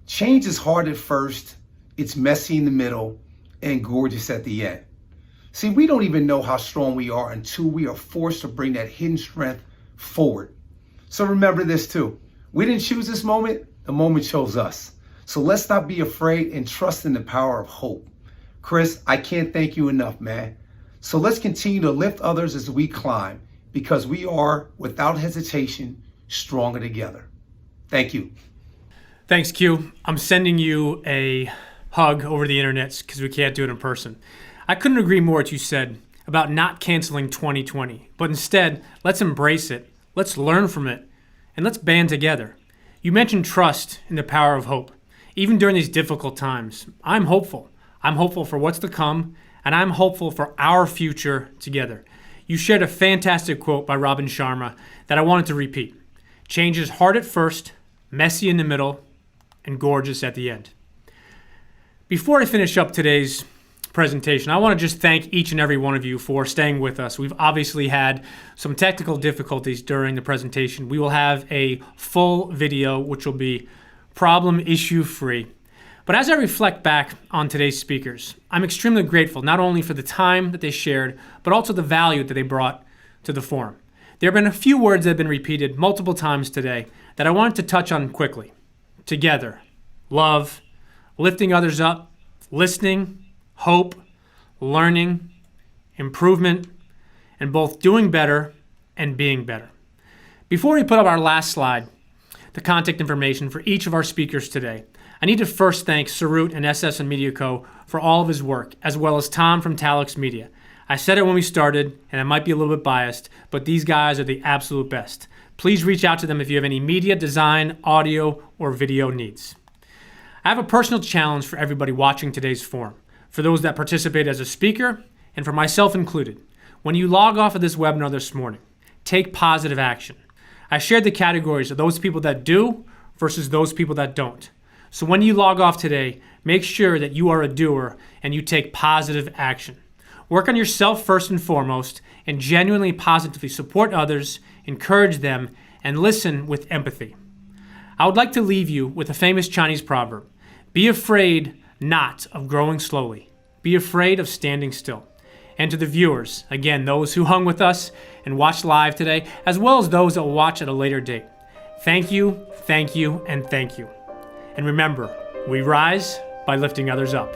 Speaker 10: Change is hard at first, it's messy in the middle, and gorgeous at the end. See, we don't even know how strong we are until we are forced to bring that hidden strength forward. So remember this too. We didn't choose this moment, the moment chose us. So let's not be afraid and trust in the power of hope. Chris, I can't thank you enough, man. So let's continue to lift others as we climb, because we are, without hesitation, stronger together. Thank you.
Speaker 1: Thanks, Q. I'm sending you a hug over the internet because we can't do it in person. I couldn't agree more what you said about not canceling 2020, but instead, let's embrace it, let's learn from it, and let's band together. You mentioned trust in the power of hope. Even during these difficult times, I'm hopeful. I'm hopeful for what's to come, and I'm hopeful for our future together. You shared a fantastic quote by Robin Sharma that I wanted to repeat. Change is hard at first, messy in the middle, and gorgeous at the end. Before I finish up today's presentation, I want to just thank each and every one of you for staying with us. We've obviously had some technical difficulties during the presentation. We will have a full video, which will be problem issue free. But as I reflect back on today's speakers, I'm extremely grateful not only for the time that they shared, but also the value that they brought to the forum. There have been a few words that have been repeated multiple times today that I wanted to touch on quickly. Together, love, lifting others up, listening, hope, learning, improvement, and both doing better and being better. Before we put up our last slide, the contact information for each of our speakers today, I need to first thank Sarut and SS and Media Co. for all of his work, as well as Tom from Talix Media. I said it when we started, and I might be a little bit biased, but these guys are the absolute best. Please reach out to them if you have any media, design, audio, or video needs. I have a personal challenge for everybody watching today's forum, for those that participate as a speaker, and for myself included. When you log off of this webinar this morning, take positive action. I shared the categories of those people that do versus those people that don't. So when you log off today, make sure that you are a doer and you take positive action. Work on yourself first and foremost, and genuinely positively support others, encourage them, and listen with empathy. I would like to leave you with a famous Chinese proverb: be afraid not of growing slowly. Be afraid of standing still. And to the viewers, again, those who hung with us and watched live today, as well as those that will watch at a later date, thank you, and thank you. And remember, we rise by lifting others up.